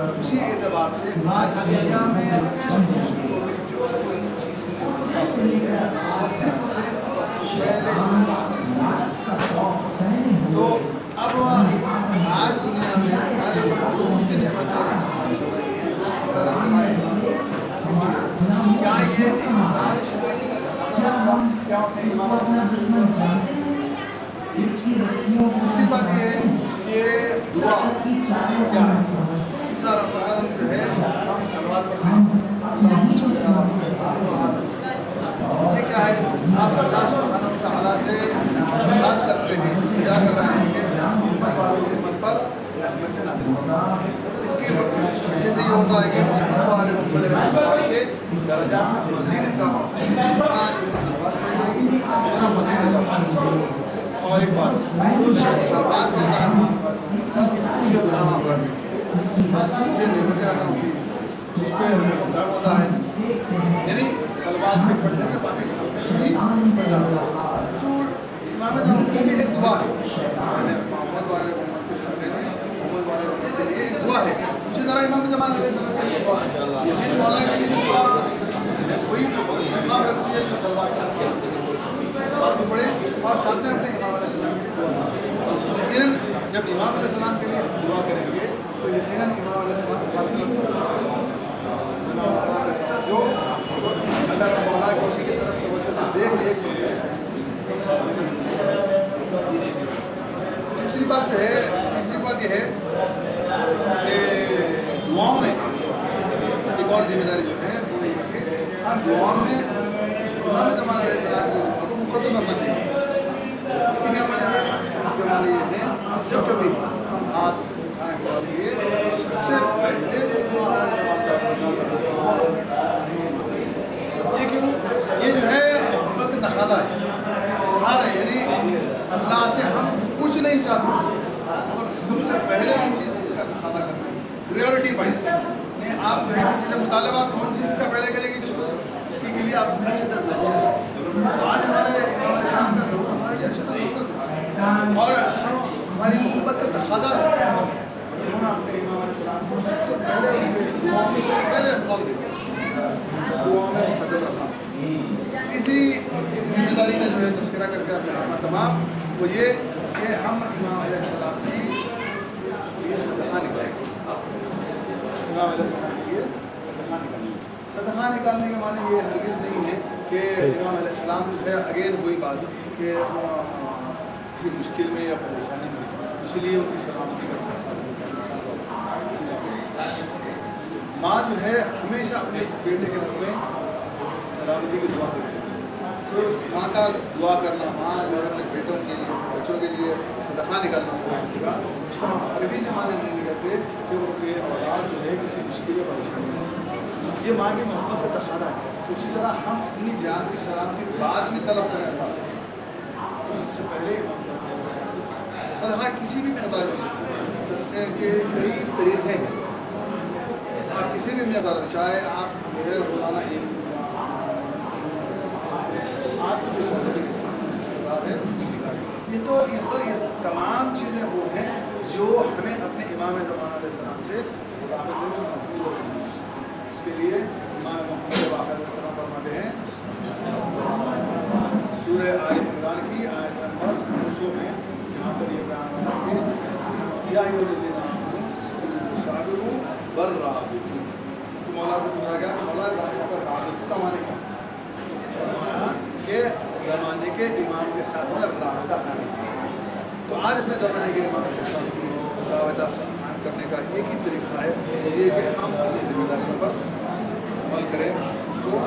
اسی اعتبار سے آج دنیا میں اس مشکل میں جو کوئی چیز وہ صرف و صرف پہلے تو اب آج دنیا میں ہمارے جو ممکن ہے کیا یہ انسان کیا اپنے امام دوسری بات یہ ہے کہ دعا کیا ہے مثلا جو ہے ہم سلوات پڑھتے ہیں یہ کیا ہے آپ اللہ سبحانہ و تعالیٰ سے درخواست کرتے ہیں کیا کر رہے ہیں کہ امت والوں کی امت پر رحمت نازل فرمائے اس کے وجہ سے یہ ہوتا ہے کہ امت والے محمد کے درجات میں مزید اضافہ ہوتا ہے اتنا جو ہے سلوات پڑھی جائے گی اتنا مزید اضافہ ہوتا ہے اور ایک بات جو شخص سلوات پڑھتا ہے اسے گناہ معاف کر دیں اسے نعمتیں عطا ہوتی ہیں اس پہ درد ہوتا ہے یعنی سلوات کے پڑھنے سے پاکستان میں بھی پیدا ہوتا ہے تو امام اعظم کے لیے ایک دعا ہے محمد والے محمد کے ساتھ میں محمد والے محمد کے لیے ایک دعا ہے اسی طرح امام زمان علیہ السلام کے لیے دعا ہے یقین مولا کے لیے دعا کوئی مقام رکھتی ہے جو سلوات کرتی ہے سلوات بھی پڑھے اور ساتھ میں اپنے امام علیہ السلام کے لیے دعا یقیناً جب امام علیہ السلام کے لیے دعا کریں گے تو یقیناً امام علیہ السلام جو اگر مولا کسی کی طرف توجہ سے دیکھ لے دوسری بات جو ہے تیسری بات یہ ہے کہ دعاؤں میں ایک اور ذمہ داری جو ہے وہ یہ ہے کہ ہر دعاؤں میں امام زمان علیہ السلام کی دعا کو مقدم کرنا چاہیے اس کے کیا معنی ہے اس کے معنی یہ ہے جب کبھی ہم ہاتھ اٹھائیں دعا کے لیے سب سے پہلے جو دعا یہ کیوں یہ جو ہے محبت کا تقاضا ہے اظہار ہے یعنی اللہ سے ہم کچھ نہیں چاہتے اور سب سے پہلے بھی چیز کا تقاضا کرتے ہیں پریورٹی وائز یعنی آپ جو ہے کسی نے مطالبہ کون سی چیز کا پہلے کریں گے جس کے لیے آپ کی شدت ضرور ہے آج ہمارے امام علیہ السلام کا ظہور ہمارے لیے شدت ضرورت ہے اور ہماری محبت کا تقاضا ہے ہم اپنے امام علیہ السلام کو سب سے پہلے دعاؤں میں سب سے پہلے مقام دیتے ہیں دعاؤں میں مقدم رکھا تیسری ذمہ داری کا جو ہے تذکرہ کر کے اپنے تمام وہ یہ کہ ہم امام علیہ السلام کی یہ صدقہ نکالیں گے امام علیہ السلام کے لیے صدقہ نکالیں گے صدقہ نکالنے کے معنی یہ ہرگز نہیں ہے کہ امام علیہ السلام جو ہے اگین وہی بات کہ کسی مشکل میں یا پریشانی میں اسی لیے ان کی سلامتی کا ماں جو ہے ہمیشہ اپنے بیٹے کے حق میں سلامتی کی دعا کرتی ہے تو ماں کا دعا کرنا ماں جو ہے اپنے بیٹوں کے لیے اپنے بچوں کے لیے صدقہ نکالنا سلامتی کا اس کو ہم عربی سے معنی نہیں نکلتے کہ وہ یہ اولاد جو ہے کسی مشکل یا پریشانی میں یہ ماں کی محبت کا تقاضا ہے اسی طرح ہم اپنی جان کی سلامتی بعد میں طلب کریں اللہ سے تو سب سے پہلے صدقہ کسی بھی مقدار میں ہو سکتا ہے صدقے کے کئی طریقے ہیں آپ کسی بھی مقدار میں چاہے آپ جو ہے روزانہ ایک آپ جو استعمال ہے یہ تو یہ تمام چیزیں وہ ہیں جو ہمیں اپنے امام زمان علیہ السلام سے اس کے لیے امام محمد باقر علیہ السلام فرماتے ہیں سورہ آل عمران کی آیت نمبر 200 میں یہاں پر یہ بیان ہوتا ہے کہ یا شابرو بر رابطو تو مولا سے پوچھا گیا کہ مولا پر رابطو کا معنی کیا فرمایا کہ زمانے کے امام کے ساتھ میں رابطہ قائم تو آج اپنے زمانے کے امام کے ساتھ رابطہ قائم کرنے کا ایک ہی طریقہ ہے یہ کہ ہم اپنی ذمہ داریوں پر عمل کریں اس کو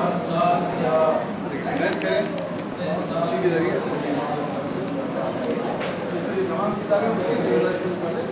ریکگنائز کریں اسی کے ذریعے تمام کتابیں اسی ذمہ داری کے اوپر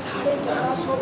1150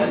10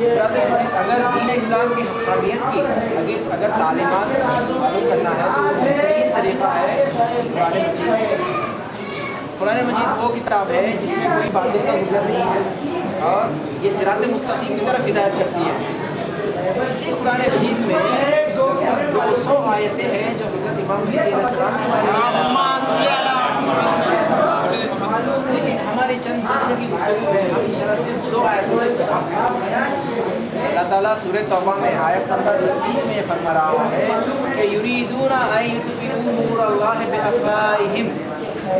اگر دین اسلام کی حقانیت کی اگر تعلیمات معلوم کرنا ہے تو بہترین طریقہ ہے قرآن مجید۔ قرآن مجید وہ کتاب ہے جس میں کوئی باطل کا گزر نہیں ہے اور یہ صراط مستقیم کی طرف ہدایت کرتی ہے۔ تو اسی قرآن مجید میں 200 آیتیں ہیں جو حضرت امام مہدی علیہ السلام کی لیکن ہماری چند 10 منٹ کی گفتگو ہے، ہم انشاءاللہ صرف 2 آیتوں سے اللہ تعالیٰ سورہ توبہ میں آیت نمبر 30 میں فرما رہا ہے کہ یریدون ان یطفئوا نور اللہ بافواہہم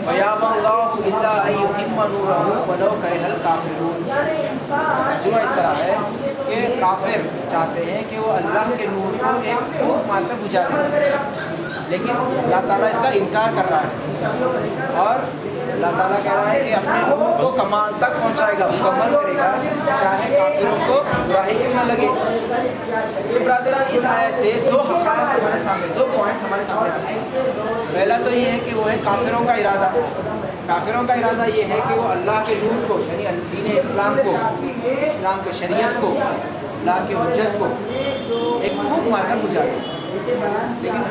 ویابی اللہ الا ان یتم نورہ ولو کرہ الکافرون۔ ترجمہ اس طرح ہے کہ کافر چاہتے ہیں کہ وہ اللہ کے نور کو ایک پھونک مار کر بجھا دیں، لیکن اللہ تعالیٰ اس کا انکار کر رہا ہے اور اللہ تعالیٰ کہہ رہا ہے کہ اپنے نور کو کمال تک پہنچائے گا، مکمل کرے گا، چاہے کافروں کو براہی کیوں نہ لگے۔ تو برادران اس آیت سے 2 حقائق ہمارے سامنے، 2 پوائنٹس ہمارے سامنے آتے ہیں۔ پہلا تو یہ ہے کہ وہ ہے کافروں کا ارادہ۔ کافروں کا ارادہ یہ ہے کہ وہ اللہ کے نور کو یعنی دین اسلام کو، اسلام کے شریعت کو، اللہ کی حجت کو ایک پھونک مار کر بجھا دیں، لیکن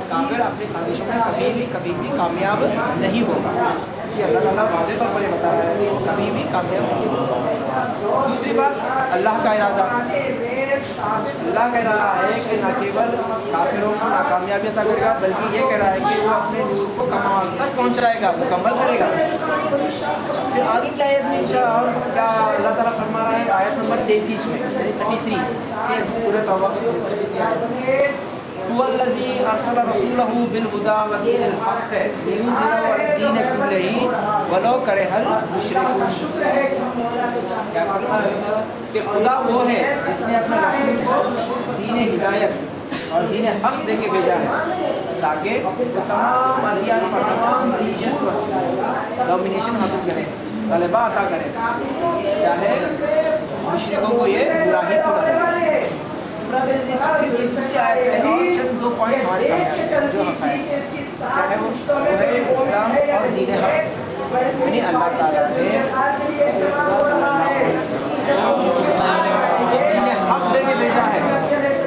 کافر اپنی سازشوں میں کبھی بھی کامیاب نہیں ہوگا۔ یہ اللہ تعالیٰ واضح طور پر یہ بتا رہا ہے کہ وہ کبھی بھی کامیاب نہیں ہوگا۔ دوسری بات اللہ کا ارادہ۔ اللہ کہہ رہا ہے کہ نہ کیول کافروں کو ناکامیابی عطا کرے گا بلکہ یہ کہہ رہا ہے کہ وہ اپنے نور کو کمال تک پہنچائے گا، مکمل کرے گا۔ پھر آگے کیا آیت میں انشاءاللہ اور کیا اللہ تعالیٰ فرما رہا ہے آیت نمبر 33 میں 33 سے سورۃ توبہ کی هو الذي ارسل رسوله بالهدى ودين الحق ليظهره على الدين كله ولو كره المشركون۔ کہ خدا وہ ہے جس نے اپنے رسول کو دین ہدایت اور دین حق دے کے بھیجا ہے تاکہ تمام ادیان پر، تمام ریلیجنس پر ڈومینیشن حاصل کرے، غلبہ عطا کرے، چاہے مشرکوں کو یہ گمراہی کیوں نہ دے۔ دوسری آیت سے اور چند 2 پوائنٹس ہمارے سامنے آتے ہیں جو حقائق کیا ہے، وہ ہے اسلام اور دین حق، یعنی اللہ تعالیٰ نے دین حق دے کے بھیجا ہے،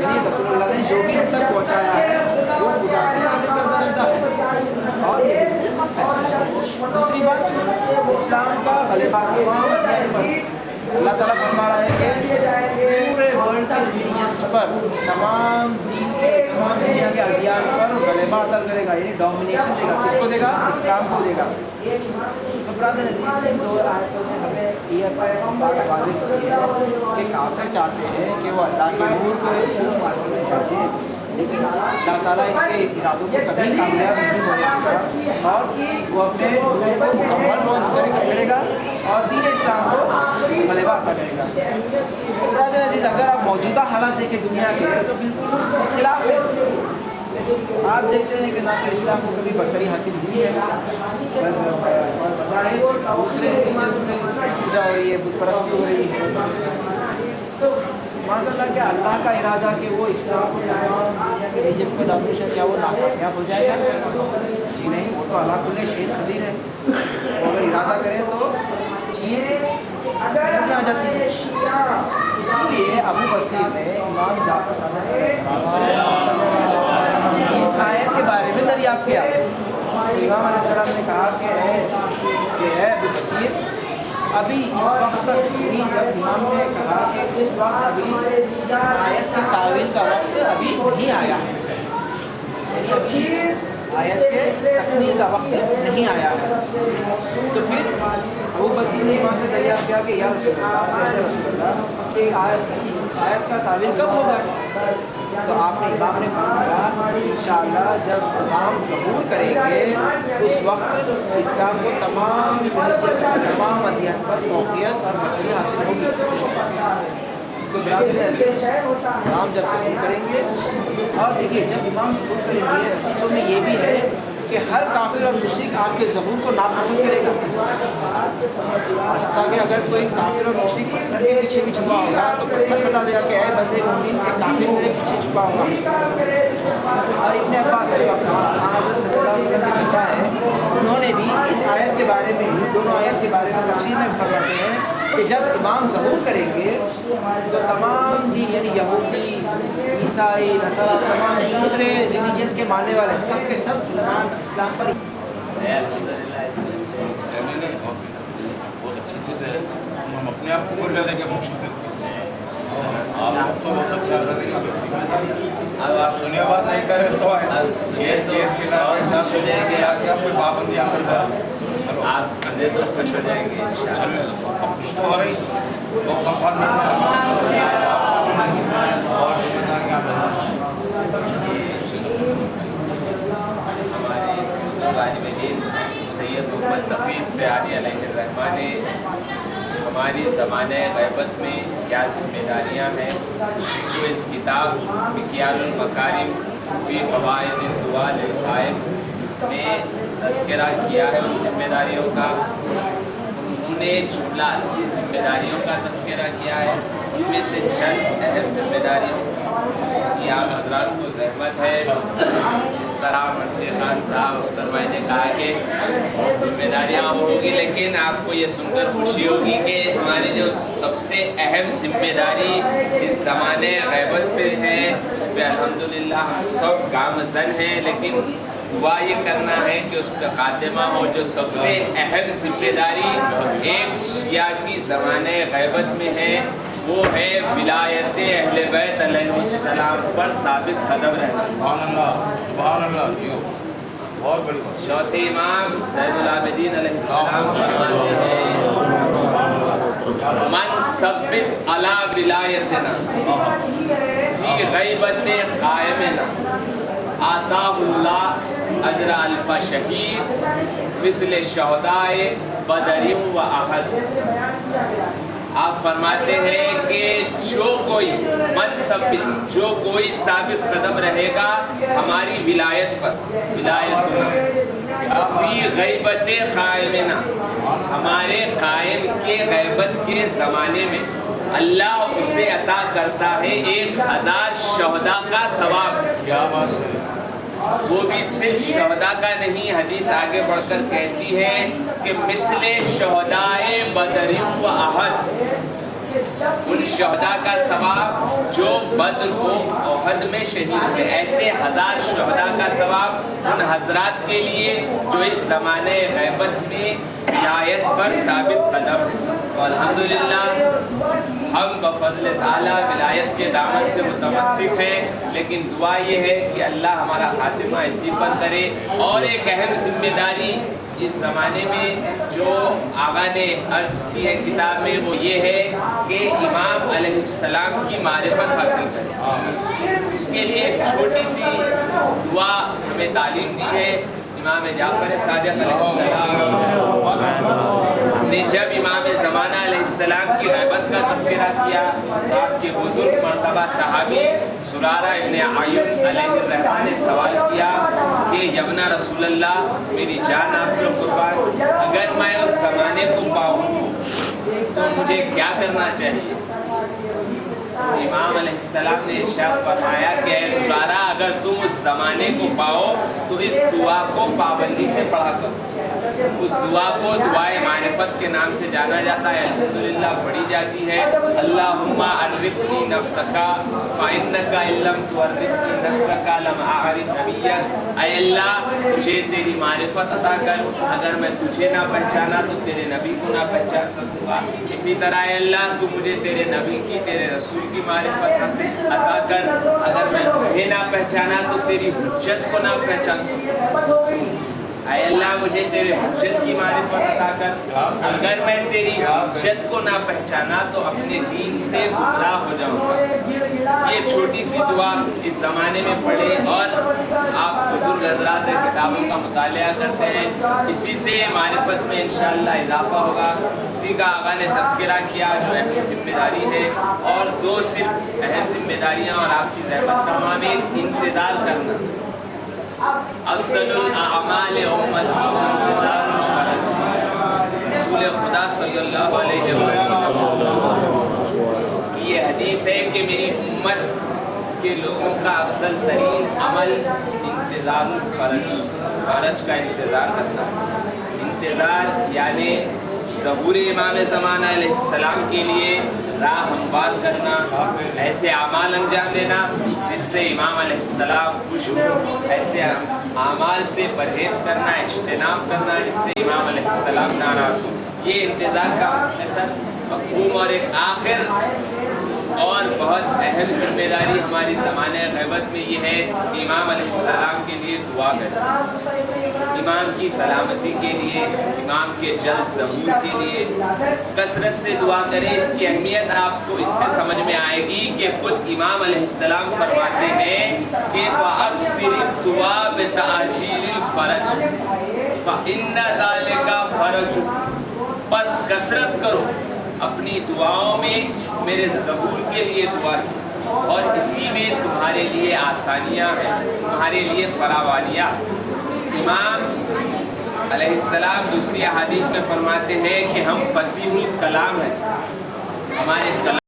یعنی رسول اللہ نے جو بھی حد تک پہنچایا ہے وہ خدا کی نازل کردہ شدہ ہے اور یہ حق ہے۔ دوسری بات اسلام کا غلبہ تمام ادیان پر۔ اللہ تعالیٰ فرما رہا ہے کہ پورے ورلڈ کے ریلیجنس پر، تمام دین کے، تمام دنیا کے ادیان پر غلبہ عطا کرے گا، یعنی ڈومینیشن دے گا۔ کس کو دے گا؟ اسلام کو دے گا۔ تو برادر عزیز نے 2 آیتوں سے ہمیں یہ بات واضح کی ہے کہ کافر چاہتے ہیں کہ وہ اللہ کے نور کو ایک پھونک مار کر بجھا، لیکن اللہ تعالیٰ ان کے ارادوں کو کبھی کامیاب نہیں ہونے دے گا اور وہ اپنے نور کو مکمل کرے گا اور دین اسلام کو غلبہ عطا کرے گا۔ برادر عزیز اگر آپ موجودہ حالات دیکھیں دنیا کے تو بالکل خلاف ہے۔ آپ دیکھتے ہیں کہ نہ تو اسلام کو کبھی برتری حاصل ہوئی ہے اور بظاہر دوسرے ریلیجنس میں پوجا ہو رہی ہے، بت پرستی ہو رہی ہے۔ تو معاذ اللہ کہ اللہ کا ارادہ کہ وہ اسلام کو تمام ریلیجنس میں ڈومینیشن کیا وہ ناکامیاب ہو جائے گا؟ جی نہیں، وہ تو اللہ کل شیء قدیر ہے، وہ اگر ارادہ کرے تو چیز آ جاتی ہے۔ اسی لیے ابو بصیر نے امام جعفر صادق اس آیت کے بارے میں دریافت کیا۔ امام علیہ السلام نے کہا کہ اے ابو بصیر، ابھی اس وقت تک جب امام نے کہا کہ اس وقت ابھی اس آیت کی تعویل کا وقت ابھی نہیں آیا ہے، آیت کے تکمیل کا وقت نہیں آیا ہے۔ تو پھر ابو بصیر نے امام سے دریافت کیا کہ یا رسول اللہ کہ آیت کا تعویل کب ہوگا؟ تو آپ نے امام نے فرمایا انشاءاللہ جب امام ظہور کریں گے اس وقت اسلام کو تمام ریلیجنس پر، تمام ادیان پر فوقیت اور برتری حاصل ہوگی۔ تو امام جب ظہور کریں گے، اور دیکھیے جب امام ظہور کریں گے حدیثوں میں یہ بھی ہے کہ ہر کافر اور مشرک آپ کے ظہور کو ناپسند کرے گا، حتیٰ کہ اگر کوئی کافر اور مشرک پتھر کے پیچھے بھی چھپا ہوگا تو پتھر ستا دے گا کہ اے بندے مومن، ایک کافر میرے پیچھے چھپا ہوگا۔ اور ابن عباس حضرت صلی اللہ علیہ وسلم کے چچا ہے، انہوں نے بھی اس آیت کے بارے میں، دونوں آیت کے بارے میں تفسیر میں فرماتے ہیں کہ جب امام ظہور کریں گے تو تمام بھی یعنی یہودی عیسائی نصارہ تمام دوسرے ریلیجنس کے ماننے والے سب کے سب اسلام پر بہت اچھی چیز ہے. ہم اپنے آپ کو بول رہے کہ آپ تو بہت اچھا کریں گے. آپ سنیے بات نہیں کریں تو یہ کھلا کے آپ کوئی پابندیاں کرتا ہے. آپ سنڈے تو خوش ہو جائیں گے. خوش تو ہو رہی تو کمپارٹمنٹ میں اور ذمہ داریاں ہمارے سید محمد تفیظ پیاری علیہ الرحمٰن نے ہماری زمانہ غیبت میں کیا ذمہ داریاں ہیں اس کو اس کتاب مکیال المکارم فی فوائد الدعاء للغائب میں تذکرہ کیا ہے ان ذمہ داریوں کا. انہوں نے جملہ 80 ذمہ داریوں کا تذکرہ کیا ہے. ان میں سے چند اہم ذمہ داریوں کی آپ حضرات کو زحمت ہے. اس طرح مرضی خان صاحب سرمائے نے کہا کہ ذمہ داریاں ہوگی لیکن آپ کو یہ سن کر خوشی ہوگی کہ ہماری جو سب سے اہم ذمہ داری اس زمانے غیبت پہ ہے اس پہ الحمدللہ ہم سب گامزن ہیں لیکن دعا یہ کرنا ہے کہ اس پہ خاتمہ ہو. جو سب سے اہم ذمہ داری ایک شیعہ کی زمانے غیبت میں ہے وہ ہے ولایت اہل بیت علیہ السلام پر ثابت قدم رہنا. سبحان اللہ سبحان اللہ. بہت بڑی بات. چوتھے امام زین العابدین علیہ السلام فرماتے ہیں من ثبت علی ولایتنا فی غیبت قائمنا آتاہ اللہ اجر الف شہید مثل شہداء بدر و احد. آپ فرماتے ہیں کہ جو کوئی منصب جو کوئی ثابت قدم رہے گا ہماری ولایت پر فی غیبت قائمنا ہمارے قائم کے غیبت کے زمانے میں اللہ اسے عطا کرتا ہے 1000 شہداء کا ثواب. وہ بھی صرف شہداء کا نہیں حدیث آگے بڑھ کر کہتی ہے کہ مثل شہداء بدر و احد ان شہداء کا ثواب جو بدر و احد میں شہید ہوئے. ایسے 1000 شہداء کا ثواب ان حضرات کے لیے جو اس زمانے غیبت میں ولایت پر ثابت قدم ہے. الحمدللہ ہم بفضل تعالیٰ ولایت کے دامن سے متمسک ہیں لیکن دعا یہ ہے کہ اللہ ہمارا خاتمہ اسی پر کرے. اور ایک اہم ذمہ داری اس زمانے میں جو آقا نے عرض کی ہے کتاب میں وہ یہ ہے کہ امام علیہ السلام کی معرفت حاصل کریں. اس کے لیے ایک چھوٹی سی دعا ہمیں تعلیم دی ہے. امام جعفر صادق علیہ السلام نے جب امام زمانہ علیہ السلام کی غیبت کا تذکرہ کیا تو آپ کے بزرگ مرتبہ صحابی سرارہ ابن عیون علیہ الرحمٰن نے سوال کیا کہ یبنا رسول اللہ میری جان آپ کے قربان اگر میں اس زمانے کو پاؤں تو مجھے کیا کرنا چاہیے. امام علیہ السلام نے ارشاد فرمایا کہ اے سرارہ اگر تم اس زمانے کو پاؤ تو اس دعا کو پابندی سے پڑھا کرو. اس دعا کو دعائے معرفت کے نام سے جانا جاتا ہے. الحمدللہ پڑھی جاتی ہے اللہم عرفنی نفسک فإنک ان لم تعرفنی نفسک لم اعرف نبیک. اے اللہ مجھے تیری معرفت عطا کر اگر میں تجھے نہ پہچانا تو تیرے نبی کو نہ پہچان سکوں گا. اسی طرح اے اللہ تو مجھے تیرے نبی کی تیرے رسول کی معرفت عطا کر اگر میں تمہیں نہ پہچانا تو تیری حجت کو نہ پہچان سکوں. اے اللہ مجھے تیرے حجت کی معرفت عطا کر اگر میں تیری حجت کو نہ پہچانا تو اپنے دین سے گمراہ ہو جاؤں گا. یہ چھوٹی سی دعا اس زمانے میں پڑھیں اور آپ بزرگ حضرات کتابوں کا مطالعہ کرتے ہیں اسی سے معرفت میں انشاءاللہ اضافہ ہوگا. اسی کا آقا نے تذکرہ کیا جو اہم ذمہ داری ہے. اور 2 صرف اہم ذمہ داریاں اور آپ کی زحمت کا معامل انتظار کرنا. افضل الاعمال امتی رسول خدا صلی اللہ علیہ وسلم یہ حدیث ہے کہ میری امت کے لوگوں کا افضل ترین عمل انتظار فرج کا انتظار کرنا. انتظار یعنی ظہور امام زمانہ علیہ السلام کے لیے راہ ہموار کرنا، ایسے اعمال انجام دینا جس سے امام علیہ السلام خوش ہو، ایسے اعمال سے پرہیز کرنا، اجتناب کرنا جس سے امام علیہ السلام ناراض ہو۔ یہ انتظار کا مختصر مفہوم اور ایک آخر اور بہت اہم ذمہ داری ہماری زمانہ غیبت میں یہ ہے کہ امام علیہ السلام کے لیے دعا کریں، امام کی سلامتی کے لیے، امام کے جلد ظہور کے لیے کثرت سے دعا کریں۔ اس کی اہمیت آپ کو اس سے سمجھ میں آئے گی کہ خود امام علیہ السلام فرماتے ہیں کہ فَأَكْثِرِ الدُّعَاءَ بِتَعْجِيلِ الْفَرَجِ فَإِنَّ ذَلِكَ فَرَجٌ، بس کثرت کرو اپنی دعاؤں میں میرے ظہور کے لیے دعا کی، اور اسی میں تمہارے لیے آسانیاں ہیں، تمہارے لیے فراوانیاں۔ امام علیہ السلام دوسری احادیث میں فرماتے ہیں کہ ہم فصیح الکلام ہیں، ہمارے کلام